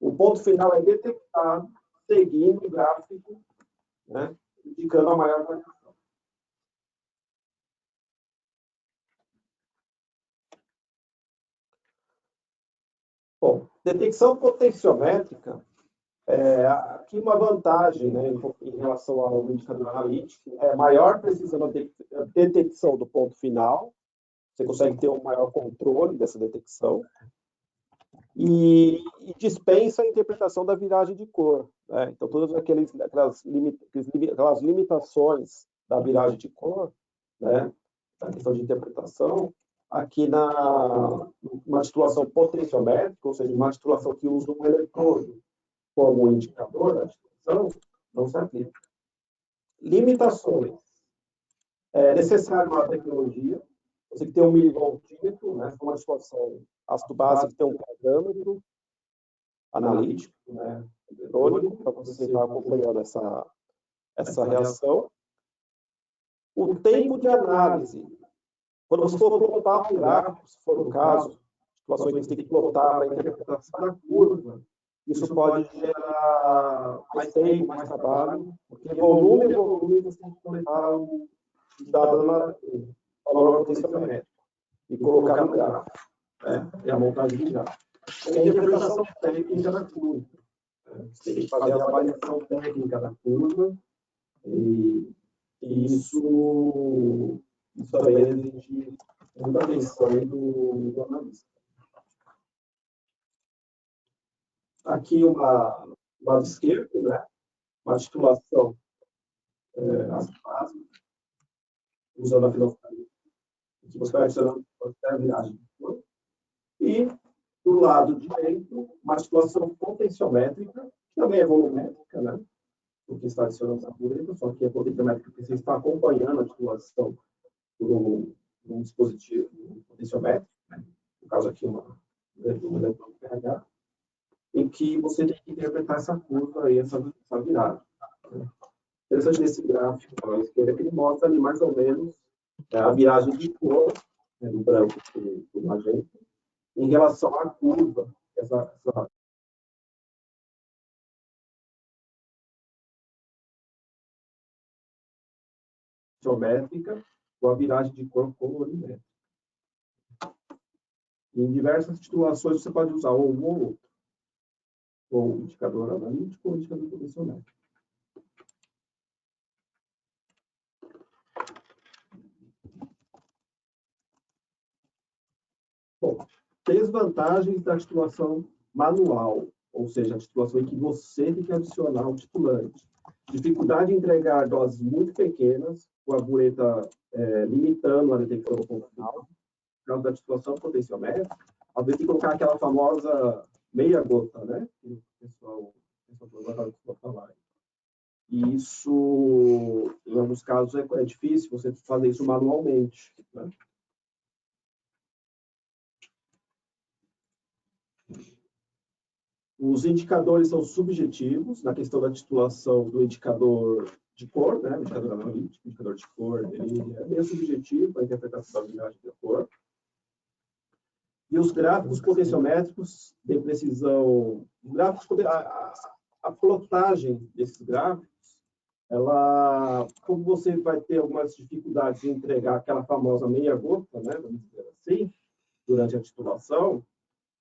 O ponto final é detectado seguindo o gráfico, né, indicando a maior variação. Bom, detecção potenciométrica, aqui uma vantagem, né, em relação ao indicador analítico, é maior precisão da detecção do ponto final, você consegue ter um maior controle dessa detecção, e dispensa a interpretação da viragem de cor, né? Então, todas aquelas limitações da viragem de cor, né, da questão de interpretação, aqui numa titulação potenciométrica, ou seja, uma titulação que usa um eletrodo como indicador da titulação, não se aplica. Limitações. É necessário uma tecnologia, você que tem um milivoltímetro, né, uma titulação ácido-base que tem um parâmetro, analítico, né, eletrônico, para você estar acompanhando essa reação. O tempo de análise, quando você for plotar um gráfico, se for o caso, situações que você tem que plotar para interpretar essa curva, isso pode gerar mais tempo, mais trabalho, porque volume você tem que coletar o dado o valor potenciométrico e colocar no gráfico, né? É a montagem de gráfico. E a interpretação técnica da curva. Você tem que fazer a avaliação técnica da curva e isso também exige muita atenção do analista. Aqui o lado esquerdo, né? Uma titulação básica, usando a filosofia, que você vai adicionando a viragem. E do lado direito, uma titulação potenciométrica, que também é volumétrica, né? Porque está adicionando a bureta, só que é potenciométrica porque você está acompanhando a titulação por um dispositivo potenciométrico, né? No caso aqui, um eletrônico pH, em que você tem que interpretar essa curva e essa virada. Interessante nesse gráfico à esquerda que ele mostra ali mais ou menos a viragem de cor, né, do branco para o magenta, em relação à curva, essa geométrica com a viragem de cor colorimétrica. Em diversas titulações você pode usar ou um ou outro, ou indicador analítico ou indicador potenciométrico. Bom, desvantagens da titulação manual, ou seja, a titulação em que você tem que adicionar o titulante. Dificuldade em entregar doses muito pequenas, com a bureta limitando a detecção do ponto final. No caso da titulação potenciométrica, às vezes tem que colocar aquela famosa meia gota, né? Que o pessoal costuma falar. E isso, em alguns casos, é difícil você fazer isso manualmente, né? Os indicadores são subjetivos, na questão da titulação do indicador de cor, né? O indicador analítico, o indicador de cor, ele é bem subjetivo para a interpretação da viragem da cor. E os gráficos potenciométricos de precisão, a plotagem desses gráficos, como você vai ter algumas dificuldades em entregar aquela famosa meia gota, né? Vamos dizer assim, durante a titulação,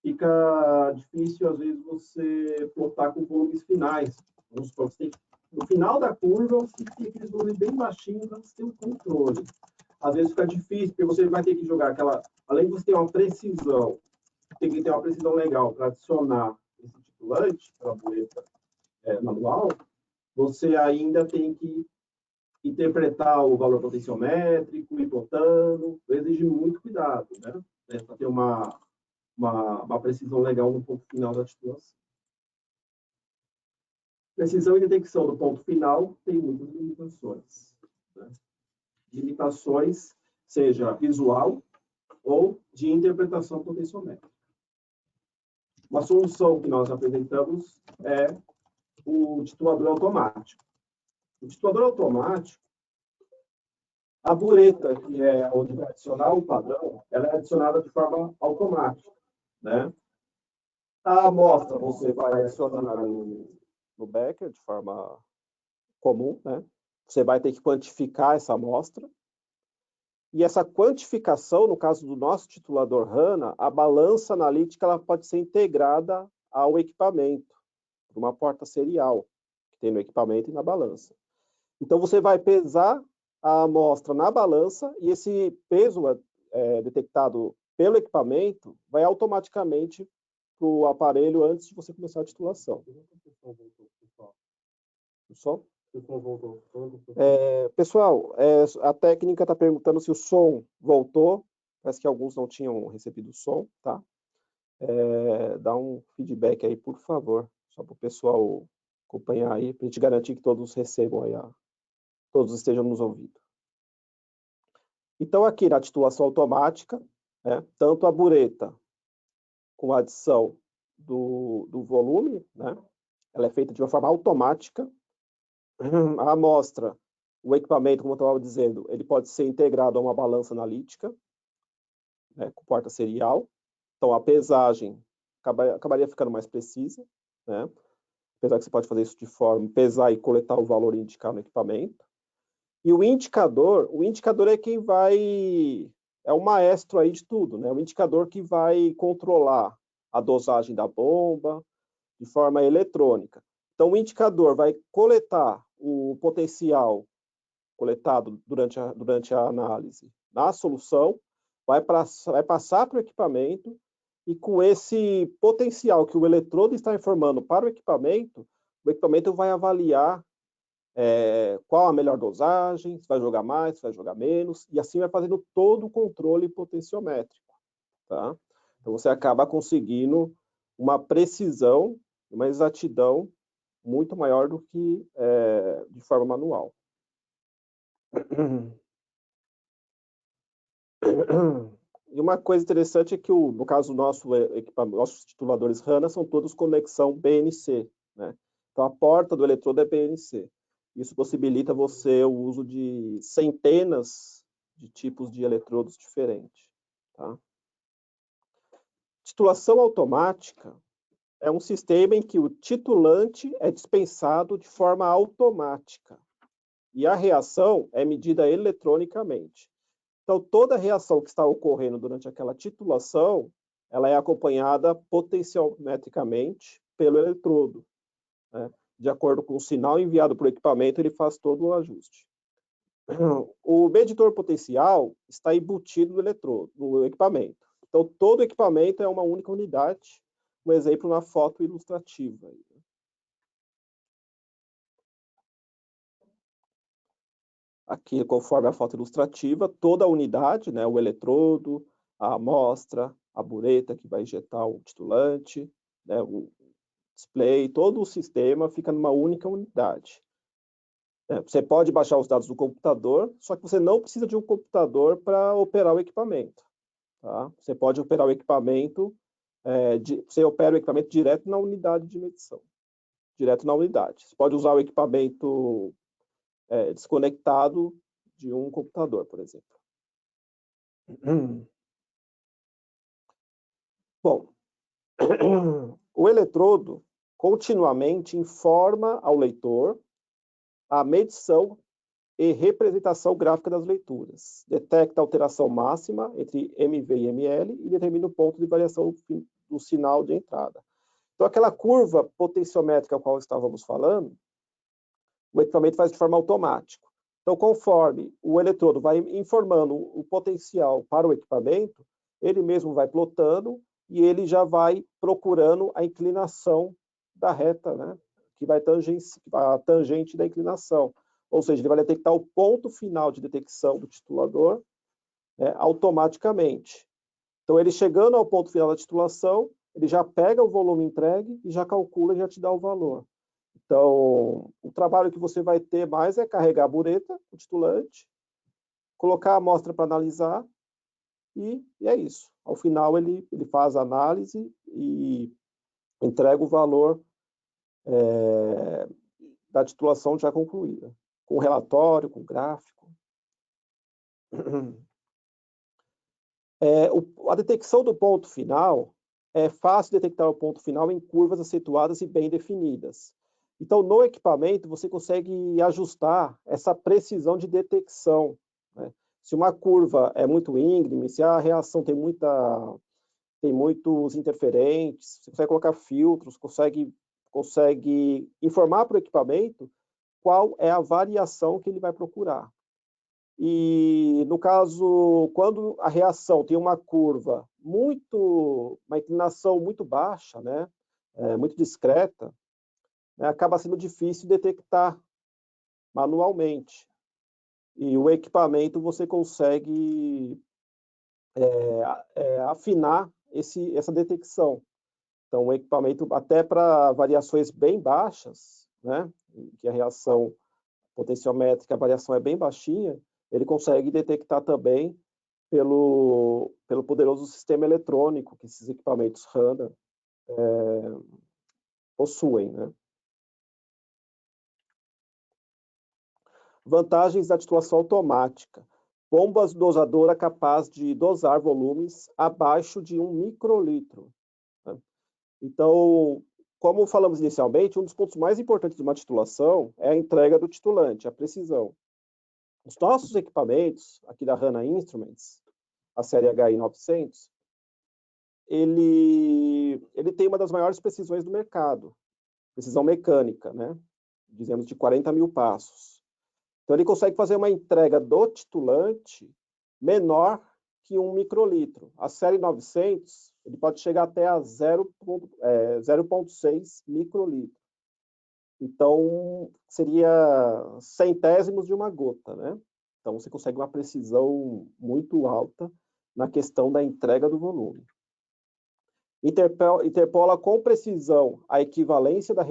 fica difícil, às vezes, você plotar com volumes finais. Vamos supor, no final da curva, você tem aqueles volumes bem baixinhos para você ter um controle. Às vezes fica difícil, porque você vai ter que jogar aquela... Além de você ter uma precisão, tem que ter uma precisão legal para adicionar esse titulante para a bureta manual, você ainda tem que interpretar o valor potenciométrico, ir plotando, exige muito cuidado, né? Para ter uma precisão legal no ponto final da titulação. Precisão e detecção do ponto final tem muitas limitações, né? Limitações, seja visual ou de interpretação potenciométrica. Uma solução que nós apresentamos é o titulador automático. O titulador automático, a bureta, que é onde vai adicionar o padrão, ela é adicionada de forma automática, né? A amostra você vai adicionar no Becker de forma comum, né? Você vai ter que quantificar essa amostra. E essa quantificação, no caso do nosso titulador HANA, a balança analítica ela pode ser integrada ao equipamento, por uma porta serial, que tem no equipamento e na balança. Então, você vai pesar a amostra na balança e esse peso detectado pelo equipamento vai automaticamente para o aparelho antes de você começar a titulação. Pessoal, a técnica está perguntando se o som voltou. Parece que alguns não tinham recebido o som, tá? Dá um feedback aí, por favor, só para o pessoal acompanhar aí, para a gente garantir que todos recebam aí, todos estejam nos ouvindo. Então, aqui na titulação automática, tanto a bureta com adição do volume, né? Ela é feita de uma forma automática. A amostra, o equipamento, como eu estava dizendo, ele pode ser integrado a uma balança analítica, né, com porta serial. Então, a pesagem acabaria ficando mais precisa, né? Apesar que você pode fazer isso de forma pesar e coletar o valor e indicar no equipamento. E o indicador é quem vai, é o maestro aí de tudo, né? O indicador que vai controlar a dosagem da bomba de forma eletrônica. Então, o indicador vai coletar o potencial coletado durante a análise na solução, vai passar para o equipamento, e com esse potencial que o eletrodo está informando para o equipamento vai avaliar qual a melhor dosagem, se vai jogar mais, se vai jogar menos, e assim vai fazendo todo o controle potenciométrico. Tá? Então, você acaba conseguindo uma precisão, uma exatidão muito maior do que de forma manual. E uma coisa interessante é que, no caso nosso equipamento, nossos tituladores HANA são todos conexão BNC, né? Então, a porta do eletrodo é BNC. Isso possibilita você o uso de centenas de tipos de eletrodos diferentes. Tá? Titulação automática é um sistema em que o titulante é dispensado de forma automática e a reação é medida eletronicamente. Então, toda reação que está ocorrendo durante aquela titulação, ela é acompanhada potenciometricamente pelo eletrodo, né? De acordo com o sinal enviado para o equipamento, ele faz todo o ajuste. O medidor potencial está embutido no eletrodo, no equipamento. Então, todo equipamento é uma única unidade. Um exemplo na foto ilustrativa. Aqui, conforme a foto ilustrativa, toda a unidade, né, o eletrodo, a amostra, a bureta que vai injetar o titulante, né, o display, todo o sistema fica numa única unidade. Você pode baixar os dados do computador, só que você não precisa de um computador para operar o equipamento. Tá? Você pode operar o equipamento, você opera o equipamento direto na unidade de medição. Direto na unidade. Você pode usar o equipamento desconectado de um computador, por exemplo. Bom, o eletrodo continuamente informa ao leitor a medição e representação gráfica das leituras. Detecta a alteração máxima entre MV e ML e determina o ponto de variação do sinal de entrada. Então, aquela curva potenciométrica a qual estávamos falando, o equipamento faz de forma automática. Então, conforme o eletrodo vai informando o potencial para o equipamento, ele mesmo vai plotando e ele já vai procurando a inclinação da reta, né? Que vai a tangente da inclinação. Ou seja, ele vai detectar o ponto final de detecção do titulador, né, automaticamente. Então, ele chegando ao ponto final da titulação, ele já pega o volume entregue e já calcula e já te dá o valor. Então, o trabalho que você vai ter mais é carregar a bureta, o titulante, colocar a amostra para analisar e é isso. Ao final, ele faz a análise e entrega o valor da titulação já concluída, com relatório, com gráfico. A detecção do ponto final é fácil detectar o ponto final em curvas acentuadas e bem definidas. Então, no equipamento, você consegue ajustar essa precisão de detecção, né? Se uma curva é muito íngreme, se a reação tem muitos interferentes, você consegue colocar filtros, consegue informar para o equipamento qual é a variação que ele vai procurar. E, no caso, quando a reação tem uma curva uma inclinação muito baixa, né, muito discreta, né, acaba sendo difícil detectar manualmente. E o equipamento você consegue afinar essa detecção. Então, o equipamento, até para variações bem baixas, né, que a reação potenciométrica, a variação é bem baixinha, ele consegue detectar também pelo poderoso sistema eletrônico que esses equipamentos HANA possuem, né? Vantagens da titulação automática. Bomba dosadora capaz de dosar volumes abaixo de 1 microlitro. Né? Então, como falamos inicialmente, um dos pontos mais importantes de uma titulação é a entrega do titulante, a precisão. Os nossos equipamentos, aqui da HANA Instruments, a série HI900, ele tem uma das maiores precisões do mercado, precisão mecânica, né? Dizemos de 40 mil passos. Então, ele consegue fazer uma entrega do titulante menor que 1 microlitro. A série 900, ele pode chegar até a 0,6 microlitro. Então, seria centésimos de uma gota, né? Então, você consegue uma precisão muito alta na questão da entrega do volume. Interpola com precisão a equivalência da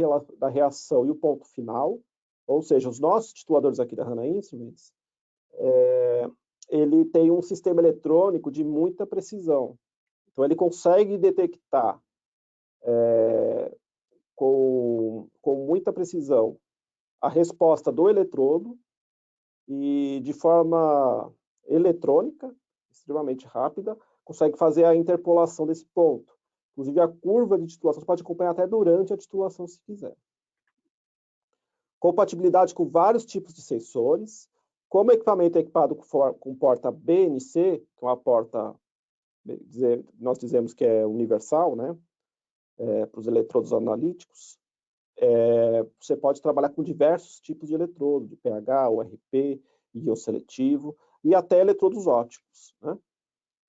reação e o ponto final, ou seja, os nossos tituladores aqui da HANA Instruments, ele tem um sistema eletrônico de muita precisão. Então, ele consegue detectar com muita precisão a resposta do eletrodo e, de forma eletrônica, extremamente rápida, consegue fazer a interpolação desse ponto. Inclusive, a curva de titulação você pode acompanhar até durante a titulação, se quiser. Compatibilidade com vários tipos de sensores. Como o equipamento é equipado com porta BNC, que é uma porta, nós dizemos que é universal, né? Para os eletrodos analíticos, você pode trabalhar com diversos tipos de eletrodo, de pH, URP, íon seletivo, e até eletrodos ópticos, né?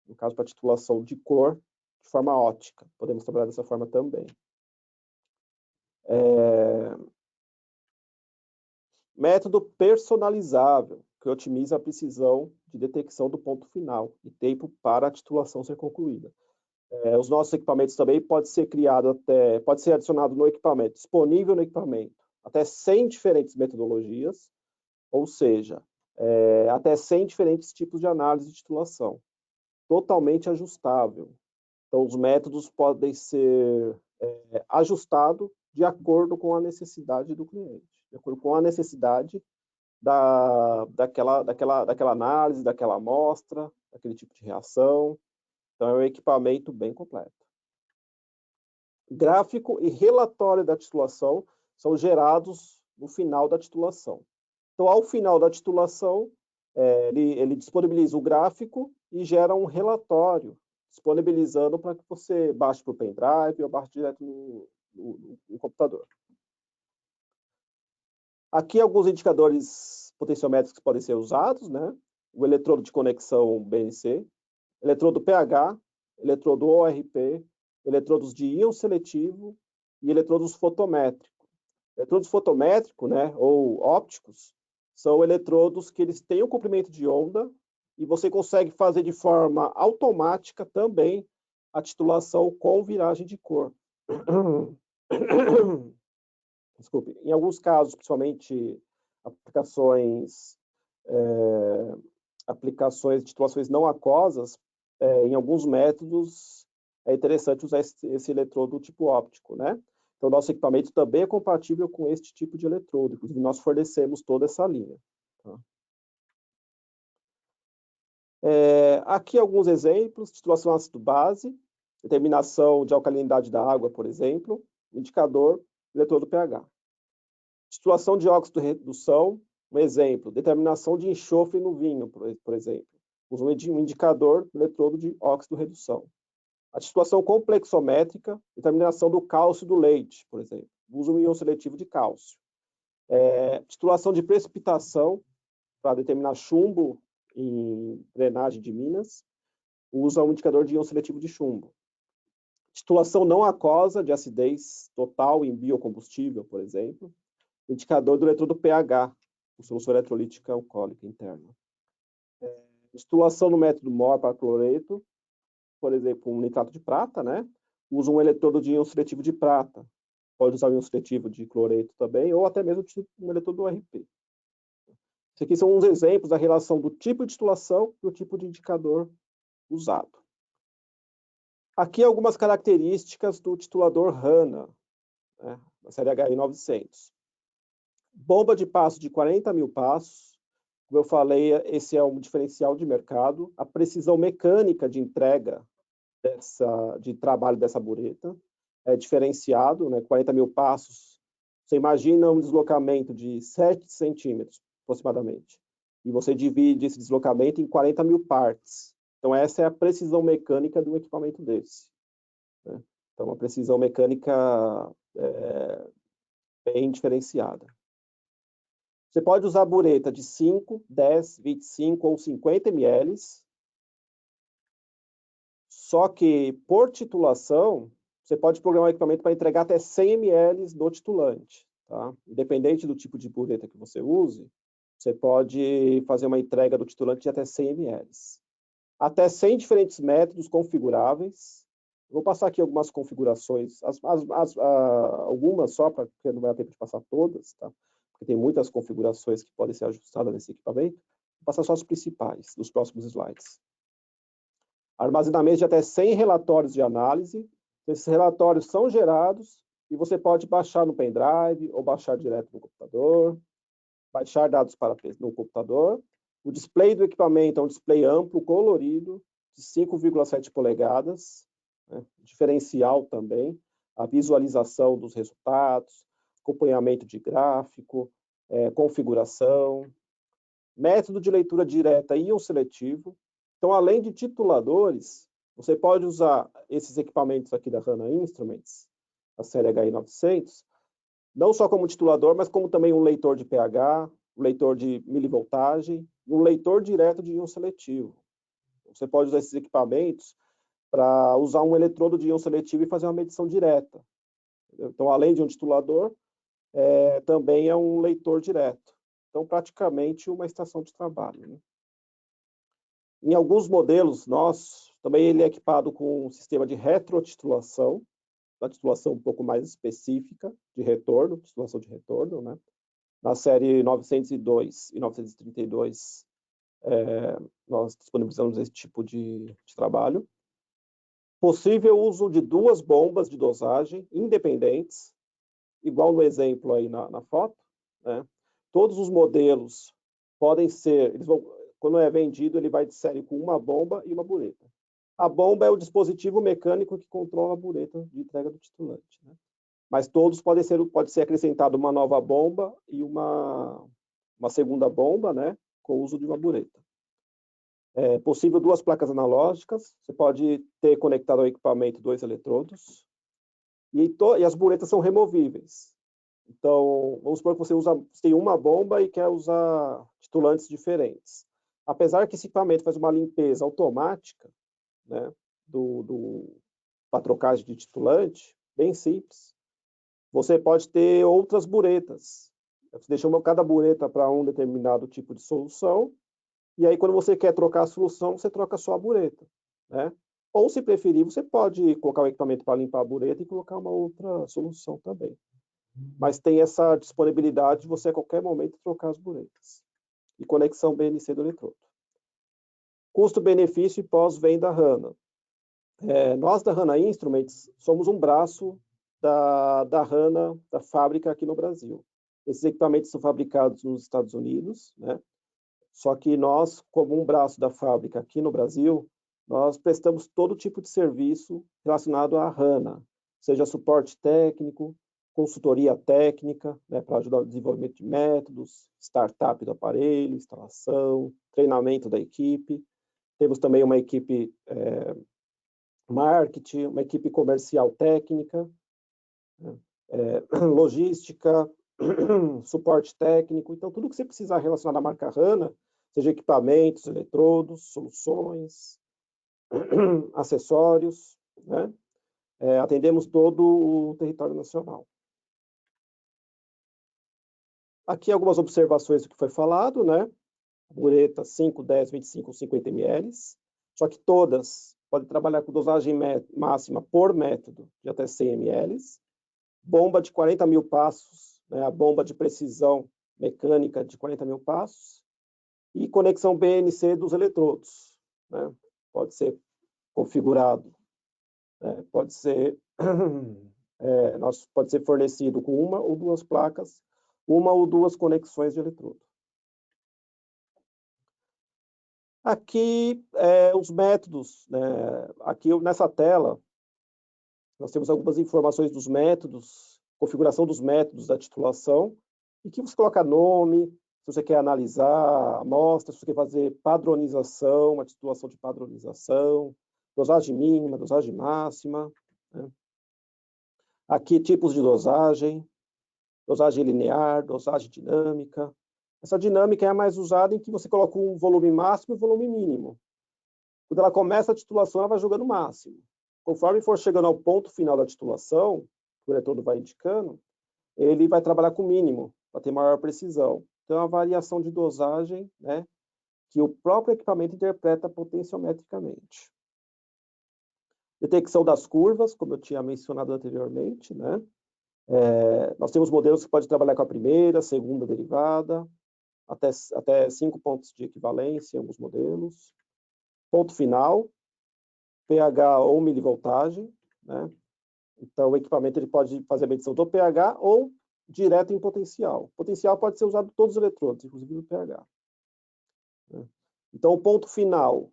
No caso, para titulação de cor, de forma óptica. Podemos trabalhar dessa forma também. Método personalizável, que otimiza a precisão de detecção do ponto final e tempo para a titulação ser concluída. Os nossos equipamentos também pode ser adicionado no equipamento, disponível no equipamento, até 100 diferentes metodologias, ou seja, até 100 diferentes tipos de análise de titulação, totalmente ajustável. Então, os métodos podem ser ajustados de acordo com a necessidade do cliente, de acordo com a necessidade daquela análise, daquela amostra, daquele tipo de reação. Então, é um equipamento bem completo. Gráfico e relatório da titulação são gerados no final da titulação. Então, ao final da titulação, ele disponibiliza o gráfico e gera um relatório, disponibilizando para que você baixe para o pendrive ou baixe direto no computador. Aqui alguns indicadores potenciométricos que podem ser usados, né? O eletrodo de conexão BNC, eletrodo pH, eletrodo ORP, eletrodos de íon seletivo e eletrodos fotométricos. Eletrodos fotométricos, né, ou ópticos, são eletrodos que eles têm um comprimento de onda e você consegue fazer de forma automática também a titulação com viragem de cor. Desculpe. Em alguns casos, principalmente aplicações de titulações não aquosas, em alguns métodos é interessante usar esse eletrodo tipo óptico, né? Então, nosso equipamento também é compatível com este tipo de eletrodo. Inclusive, nós fornecemos toda essa linha. Tá? Aqui alguns exemplos: titulação ácido-base, determinação de alcalinidade da água, por exemplo, indicador, eletrodo pH. Titulação de óxido de redução, um exemplo, determinação de enxofre no vinho, por exemplo. Usa um indicador, eletrodo de óxido de redução. A titulação complexométrica, determinação do cálcio do leite, por exemplo. Usa um íon seletivo de cálcio. Titulação de precipitação, para determinar chumbo em drenagem de minas. Usa um indicador de íon seletivo de chumbo. Titulação não aquosa, de acidez total em biocombustível, por exemplo. Indicador do eletrodo pH, solução eletrolítica alcoólica interna. Titulação no método MOR para cloreto, por exemplo, um nitrato de prata, né? Usa um eletrodo de íon seletivo de prata. Pode usar um íon seletivo de cloreto também, ou até mesmo um eletrodo URP. Esses aqui são uns exemplos da relação do tipo de titulação e o tipo de indicador usado. Aqui algumas características do titulador HANA, né, da série HI900. Bomba de passo de 40.000 passos. Como eu falei, esse é um diferencial de mercado. A precisão mecânica de entrega de trabalho dessa bureta é diferenciado, né? 40.000 passos. Você imagina um deslocamento de 7 centímetros, aproximadamente. E você divide esse deslocamento em 40.000 partes. Então, essa é a precisão mecânica de um equipamento desse, né? Então, uma precisão mecânica bem diferenciada. Você pode usar bureta de 5, 10, 25 ou 50 ml, só que, por titulação, você pode programar o equipamento para entregar até 100 ml do titulante. Tá? Independente do tipo de bureta que você use, você pode fazer uma entrega do titulante de até 100 ml. Até 100 diferentes métodos configuráveis. Vou passar aqui algumas configurações, algumas só, porque não vai dar tempo de passar todas, tá? Porque tem muitas configurações que podem ser ajustadas nesse equipamento. Vou passar só as principais, dos próximos slides. Armazenamento de até 100 relatórios de análise. Esses relatórios são gerados e você pode baixar no pendrive ou baixar direto no computador, baixar dados no computador. O display do equipamento é um display amplo, colorido, de 5,7 polegadas, né? Diferencial também, a visualização dos resultados, acompanhamento de gráfico, configuração, método de leitura direta e íon seletivo. Então, além de tituladores, você pode usar esses equipamentos aqui da HANA Instruments, a série HI900, não só como titulador, mas como também um leitor de pH, um leitor de milivoltagem, um leitor direto de íon seletivo. Você pode usar esses equipamentos para usar um eletrodo de íon seletivo e fazer uma medição direta. Então, além de um titulador, também é um leitor direto. Então, praticamente uma estação de trabalho, né? Em alguns modelos nossos, também ele é equipado com um sistema de retrotitulação, uma titulação um pouco mais específica de retorno, titulação de retorno, né? Na série 902 e 932, nós disponibilizamos esse tipo de trabalho. Possível uso de 2 bombas de dosagem independentes, igual no exemplo aí na foto, né? Todos os modelos podem ser, quando é vendido, ele vai de série com uma bomba e uma bureta. A bomba é o dispositivo mecânico que controla a bureta de entrega do titulante, né? Mas todos pode ser acrescentado uma nova bomba e uma segunda bomba, né, com o uso de uma bureta. É possível 2 placas analógicas, você pode ter conectado ao equipamento 2 eletrodos, e as buretas são removíveis. Então, vamos supor que você tem uma bomba e quer usar titulantes diferentes. Apesar que esse equipamento faz uma limpeza automática, né, para trocagem de titulante, bem simples, você pode ter outras buretas. Você deixa cada bureta para um determinado tipo de solução, e aí quando você quer trocar a solução, você troca só a bureta, né? Ou, se preferir, você pode colocar o equipamento para limpar a bureta e colocar uma outra solução também. Mas tem essa disponibilidade de você, a qualquer momento, trocar as buretas. E conexão BNC do eletrodo. Custo-benefício e pós-venda HANA. Nós, da HANA Instruments, somos um braço da HANA, da fábrica aqui no Brasil. Esses equipamentos são fabricados nos Estados Unidos, né? Só que nós, como um braço da fábrica aqui no Brasil, nós prestamos todo tipo de serviço relacionado à HANA, seja suporte técnico, consultoria técnica, né, para ajudar no desenvolvimento de métodos, startup do aparelho, instalação, treinamento da equipe. Temos também uma equipe marketing, uma equipe comercial técnica, logística, suporte técnico. Então, tudo que você precisar relacionado à marca HANA, seja equipamentos, eletrodos, soluções, acessórios, né? Atendemos todo o território nacional. Aqui algumas observações do que foi falado, né? Bureta 5, 10, 25, 50 ml. Só que todas podem trabalhar com dosagem máxima por método de até 100 ml. Bomba de 40.000 passos, né? A bomba de precisão mecânica de 40.000 passos. E conexão BNC dos eletrodos, né? Pode ser configurado Pode ser, pode ser fornecido com uma ou duas placas, uma ou duas conexões de eletrodo. Aqui, os métodos, né? Aqui nessa tela, nós temos algumas informações dos métodos, configuração dos métodos da titulação, e que você coloca nome, se você quer analisar amostra, se você quer fazer padronização, uma titulação de padronização, dosagem mínima, dosagem máxima, né? Aqui, tipos de dosagem linear, dosagem dinâmica. Essa dinâmica é a mais usada em que você coloca um volume máximo e um volume mínimo. Quando ela começa a titulação, ela vai jogando máximo. Conforme for chegando ao ponto final da titulação, o eletrodo vai indicando, ele vai trabalhar com mínimo, para ter maior precisão. Então, é uma variação de dosagem, né, que o próprio equipamento interpreta potenciometricamente. Detecção das curvas, como eu tinha mencionado anteriormente, né? Nós temos modelos que podem trabalhar com a primeira, segunda derivada, até 5 pontos de equivalência em alguns modelos. Ponto final, pH ou milivoltagem, né? Então, o equipamento ele pode fazer a medição do pH ou direto em potencial. Potencial pode ser usado em todos os eletrodos, inclusive no pH. Né? Então, o ponto final,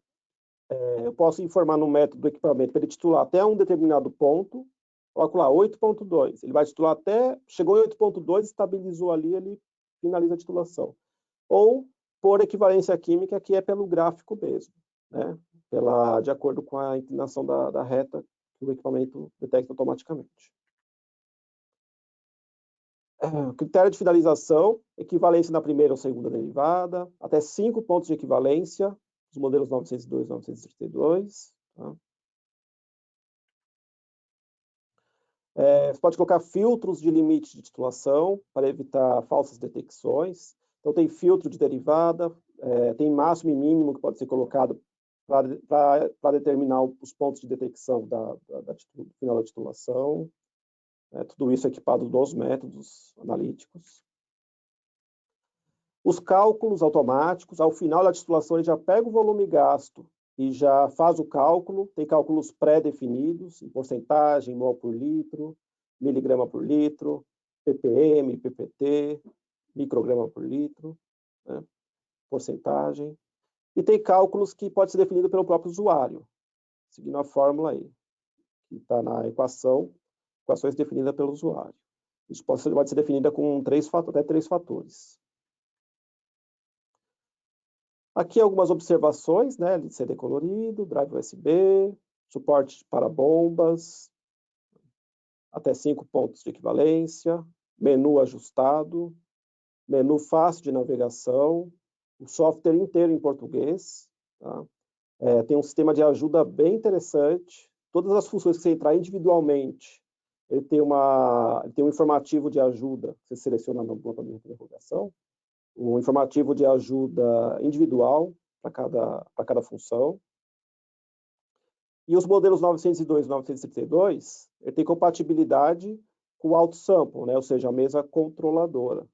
eu posso informar no método do equipamento para ele titular até um determinado ponto, coloco lá 8.2, ele vai titular até, chegou em 8.2, estabilizou ali, ele finaliza a titulação. Ou por equivalência química, que é pelo gráfico mesmo, né? De acordo com a inclinação da reta que o equipamento detecta automaticamente. Critério de finalização, equivalência na primeira ou segunda derivada, até 5 pontos de equivalência, os modelos 902 e 932. Tá? Você pode colocar filtros de limite de titulação para evitar falsas detecções. Então, tem filtro de derivada, tem máximo e mínimo que pode ser colocado para determinar os pontos de detecção do final da titulação. Tudo isso equipado dos métodos analíticos. Os cálculos automáticos, ao final da titulação, ele já pega o volume gasto e já faz o cálculo. Tem cálculos pré-definidos, em porcentagem, mol por litro, miligrama por litro, ppm, ppt, micrograma por litro, né? Porcentagem. E tem cálculos que pode ser definido pelo próprio usuário, seguindo a fórmula aí, que está na equações definidas pelo usuário. Isso pode ser definida com até três fatores. Aqui algumas observações, né? LCD colorido, drive USB, suporte para bombas, até 5 pontos de equivalência, menu ajustado, menu fácil de navegação, o software inteiro em português, tá? Tem um sistema de ajuda bem interessante. Todas as funções que você entrar individualmente, ele tem um informativo de ajuda, você seleciona no botão de interrogação, um informativo de ajuda individual para cada função. E os modelos 902 e 932, ele tem compatibilidade com o auto-sample, né? Ou seja, a mesa controladora.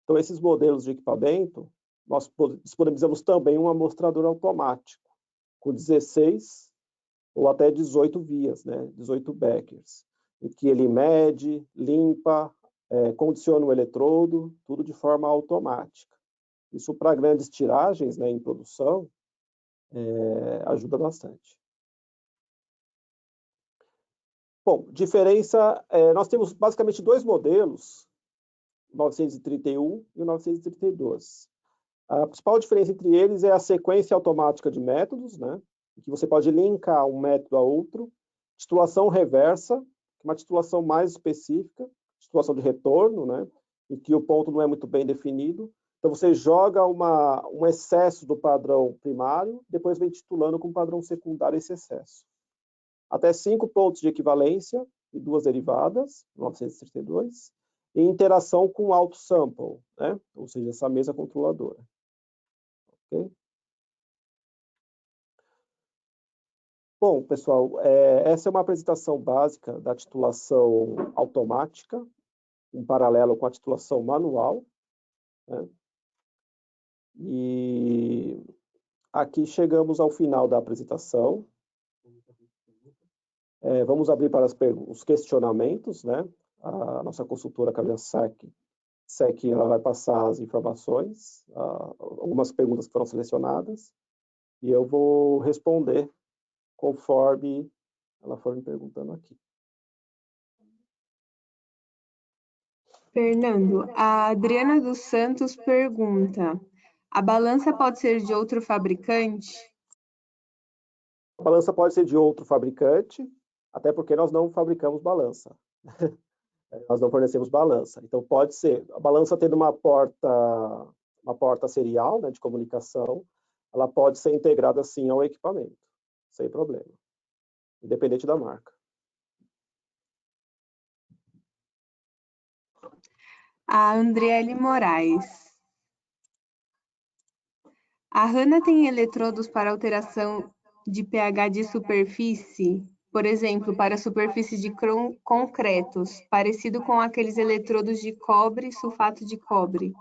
Então, esses modelos de equipamento, nós disponibilizamos também um amostrador automático, com 16 ou até 18 vias, né? 18 backers, em que ele mede, limpa, condiciona o eletrodo, tudo de forma automática. Isso para grandes tiragens, né, em produção, ajuda bastante. Bom, diferença, nós temos basicamente dois modelos, o 931 e o 932. A principal diferença entre eles é a sequência automática de métodos, né, em que você pode linkar um método a outro, titulação reversa, que é uma titulação mais específica, titulação de retorno, né, em que o ponto não é muito bem definido. Então, você joga um excesso do padrão primário, depois vem titulando com o padrão secundário esse excesso. Até 5 pontos de equivalência e 2 derivadas, 932, e interação com auto-sample, né? Ou seja, essa mesa controladora. Okay? Bom, pessoal, essa é uma apresentação básica da titulação automática, em paralelo com a titulação manual, né? E aqui chegamos ao final da apresentação. Vamos abrir para os questionamentos, né? A nossa consultora Carolina Sec, ela vai passar as informações, algumas perguntas que foram selecionadas, e eu vou responder conforme ela for me perguntando aqui. Fernando, a Adriana dos Santos pergunta: a balança pode ser de outro fabricante? A balança pode ser de outro fabricante, até porque nós não fabricamos balança. Nós não fornecemos balança. Então, pode ser. A balança tendo uma porta serial, né, de comunicação, ela pode ser integrada, sim, ao equipamento, sem problema, independente da marca. A Andriele Moraes. A Hanna tem eletrodos para alteração de pH de superfície, por exemplo, para superfícies de concretos, parecido com aqueles eletrodos de cobre, sulfato de cobre.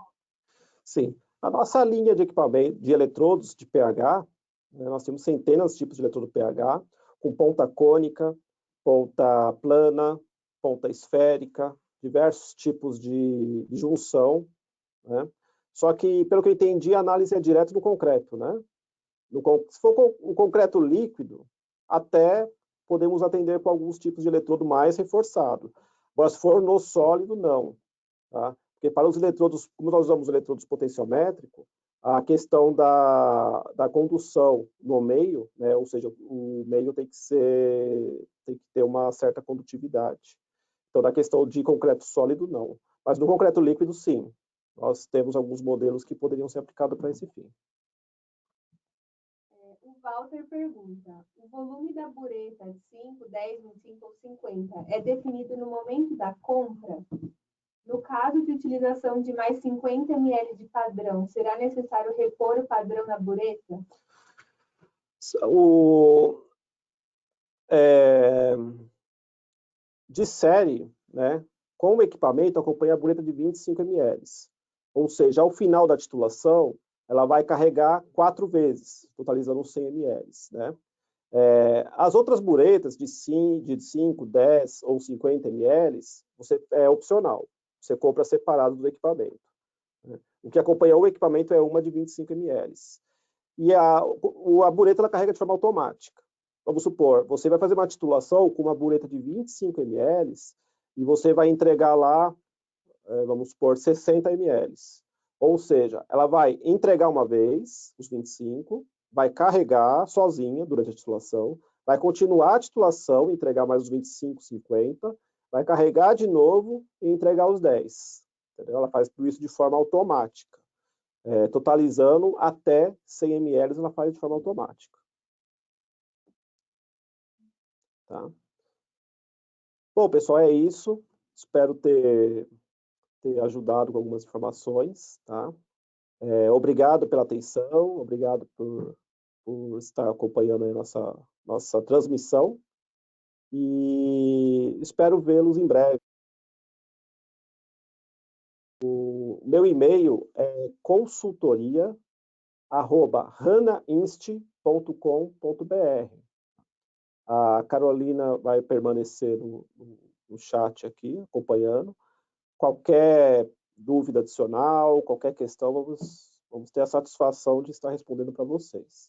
Sim. A nossa linha de equipamento, de eletrodos de pH, né, nós temos centenas de tipos de eletrodo pH, com ponta cônica, ponta plana, ponta esférica, diversos tipos de junção, né? Só que, pelo que eu entendi, a análise é direto no concreto, né? Se for um concreto líquido, até podemos atender com alguns tipos de eletrodo mais reforçado. Agora, se for no sólido, não. Tá? Porque para os eletrodos, como nós usamos eletrodos potenciométricos, a questão da condução no meio, né? Ou seja, o meio tem que ter uma certa condutividade. Então, na questão de concreto sólido, não. Mas no concreto líquido, sim. Nós temos alguns modelos que poderiam ser aplicados para esse fim. O Walter pergunta: o volume da bureta de 5, 10, 25 ou 50 é definido no momento da compra? No caso de utilização de mais 50 ml de padrão, será necessário repor o padrão na bureta? De série, né, com o equipamento, acompanha a bureta de 25 ml. Ou seja, ao final da titulação, ela vai carregar 4 vezes, totalizando 100 ml. Né? As outras buretas de 5, 10 ou 50 ml, é opcional. Você compra separado do equipamento. Né? O que acompanha o equipamento é uma de 25 ml. E a bureta ela carrega de forma automática. Vamos supor, você vai fazer uma titulação com uma bureta de 25 ml e você vai entregar lá, vamos supor, 60 ml. Ou seja, ela vai entregar uma vez, os 25, vai carregar sozinha durante a titulação, vai continuar a titulação, entregar mais os 25, 50, vai carregar de novo e entregar os 10. Entendeu? Ela faz tudo isso de forma automática. Totalizando até 100 ml, ela faz de forma automática. Tá? Bom, pessoal, é isso. Espero ter ajudado com algumas informações. Tá? Obrigado pela atenção, obrigado por estar acompanhando a nossa transmissão e espero vê-los em breve. O meu e-mail é consultoria@hanainst.com.br. A Carolina vai permanecer no chat aqui, acompanhando. Qualquer dúvida adicional, qualquer questão, vamos ter a satisfação de estar respondendo para vocês.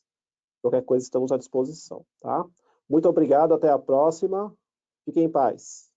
Qualquer coisa, estamos à disposição, tá? Muito obrigado, até a próxima. Fiquem em paz.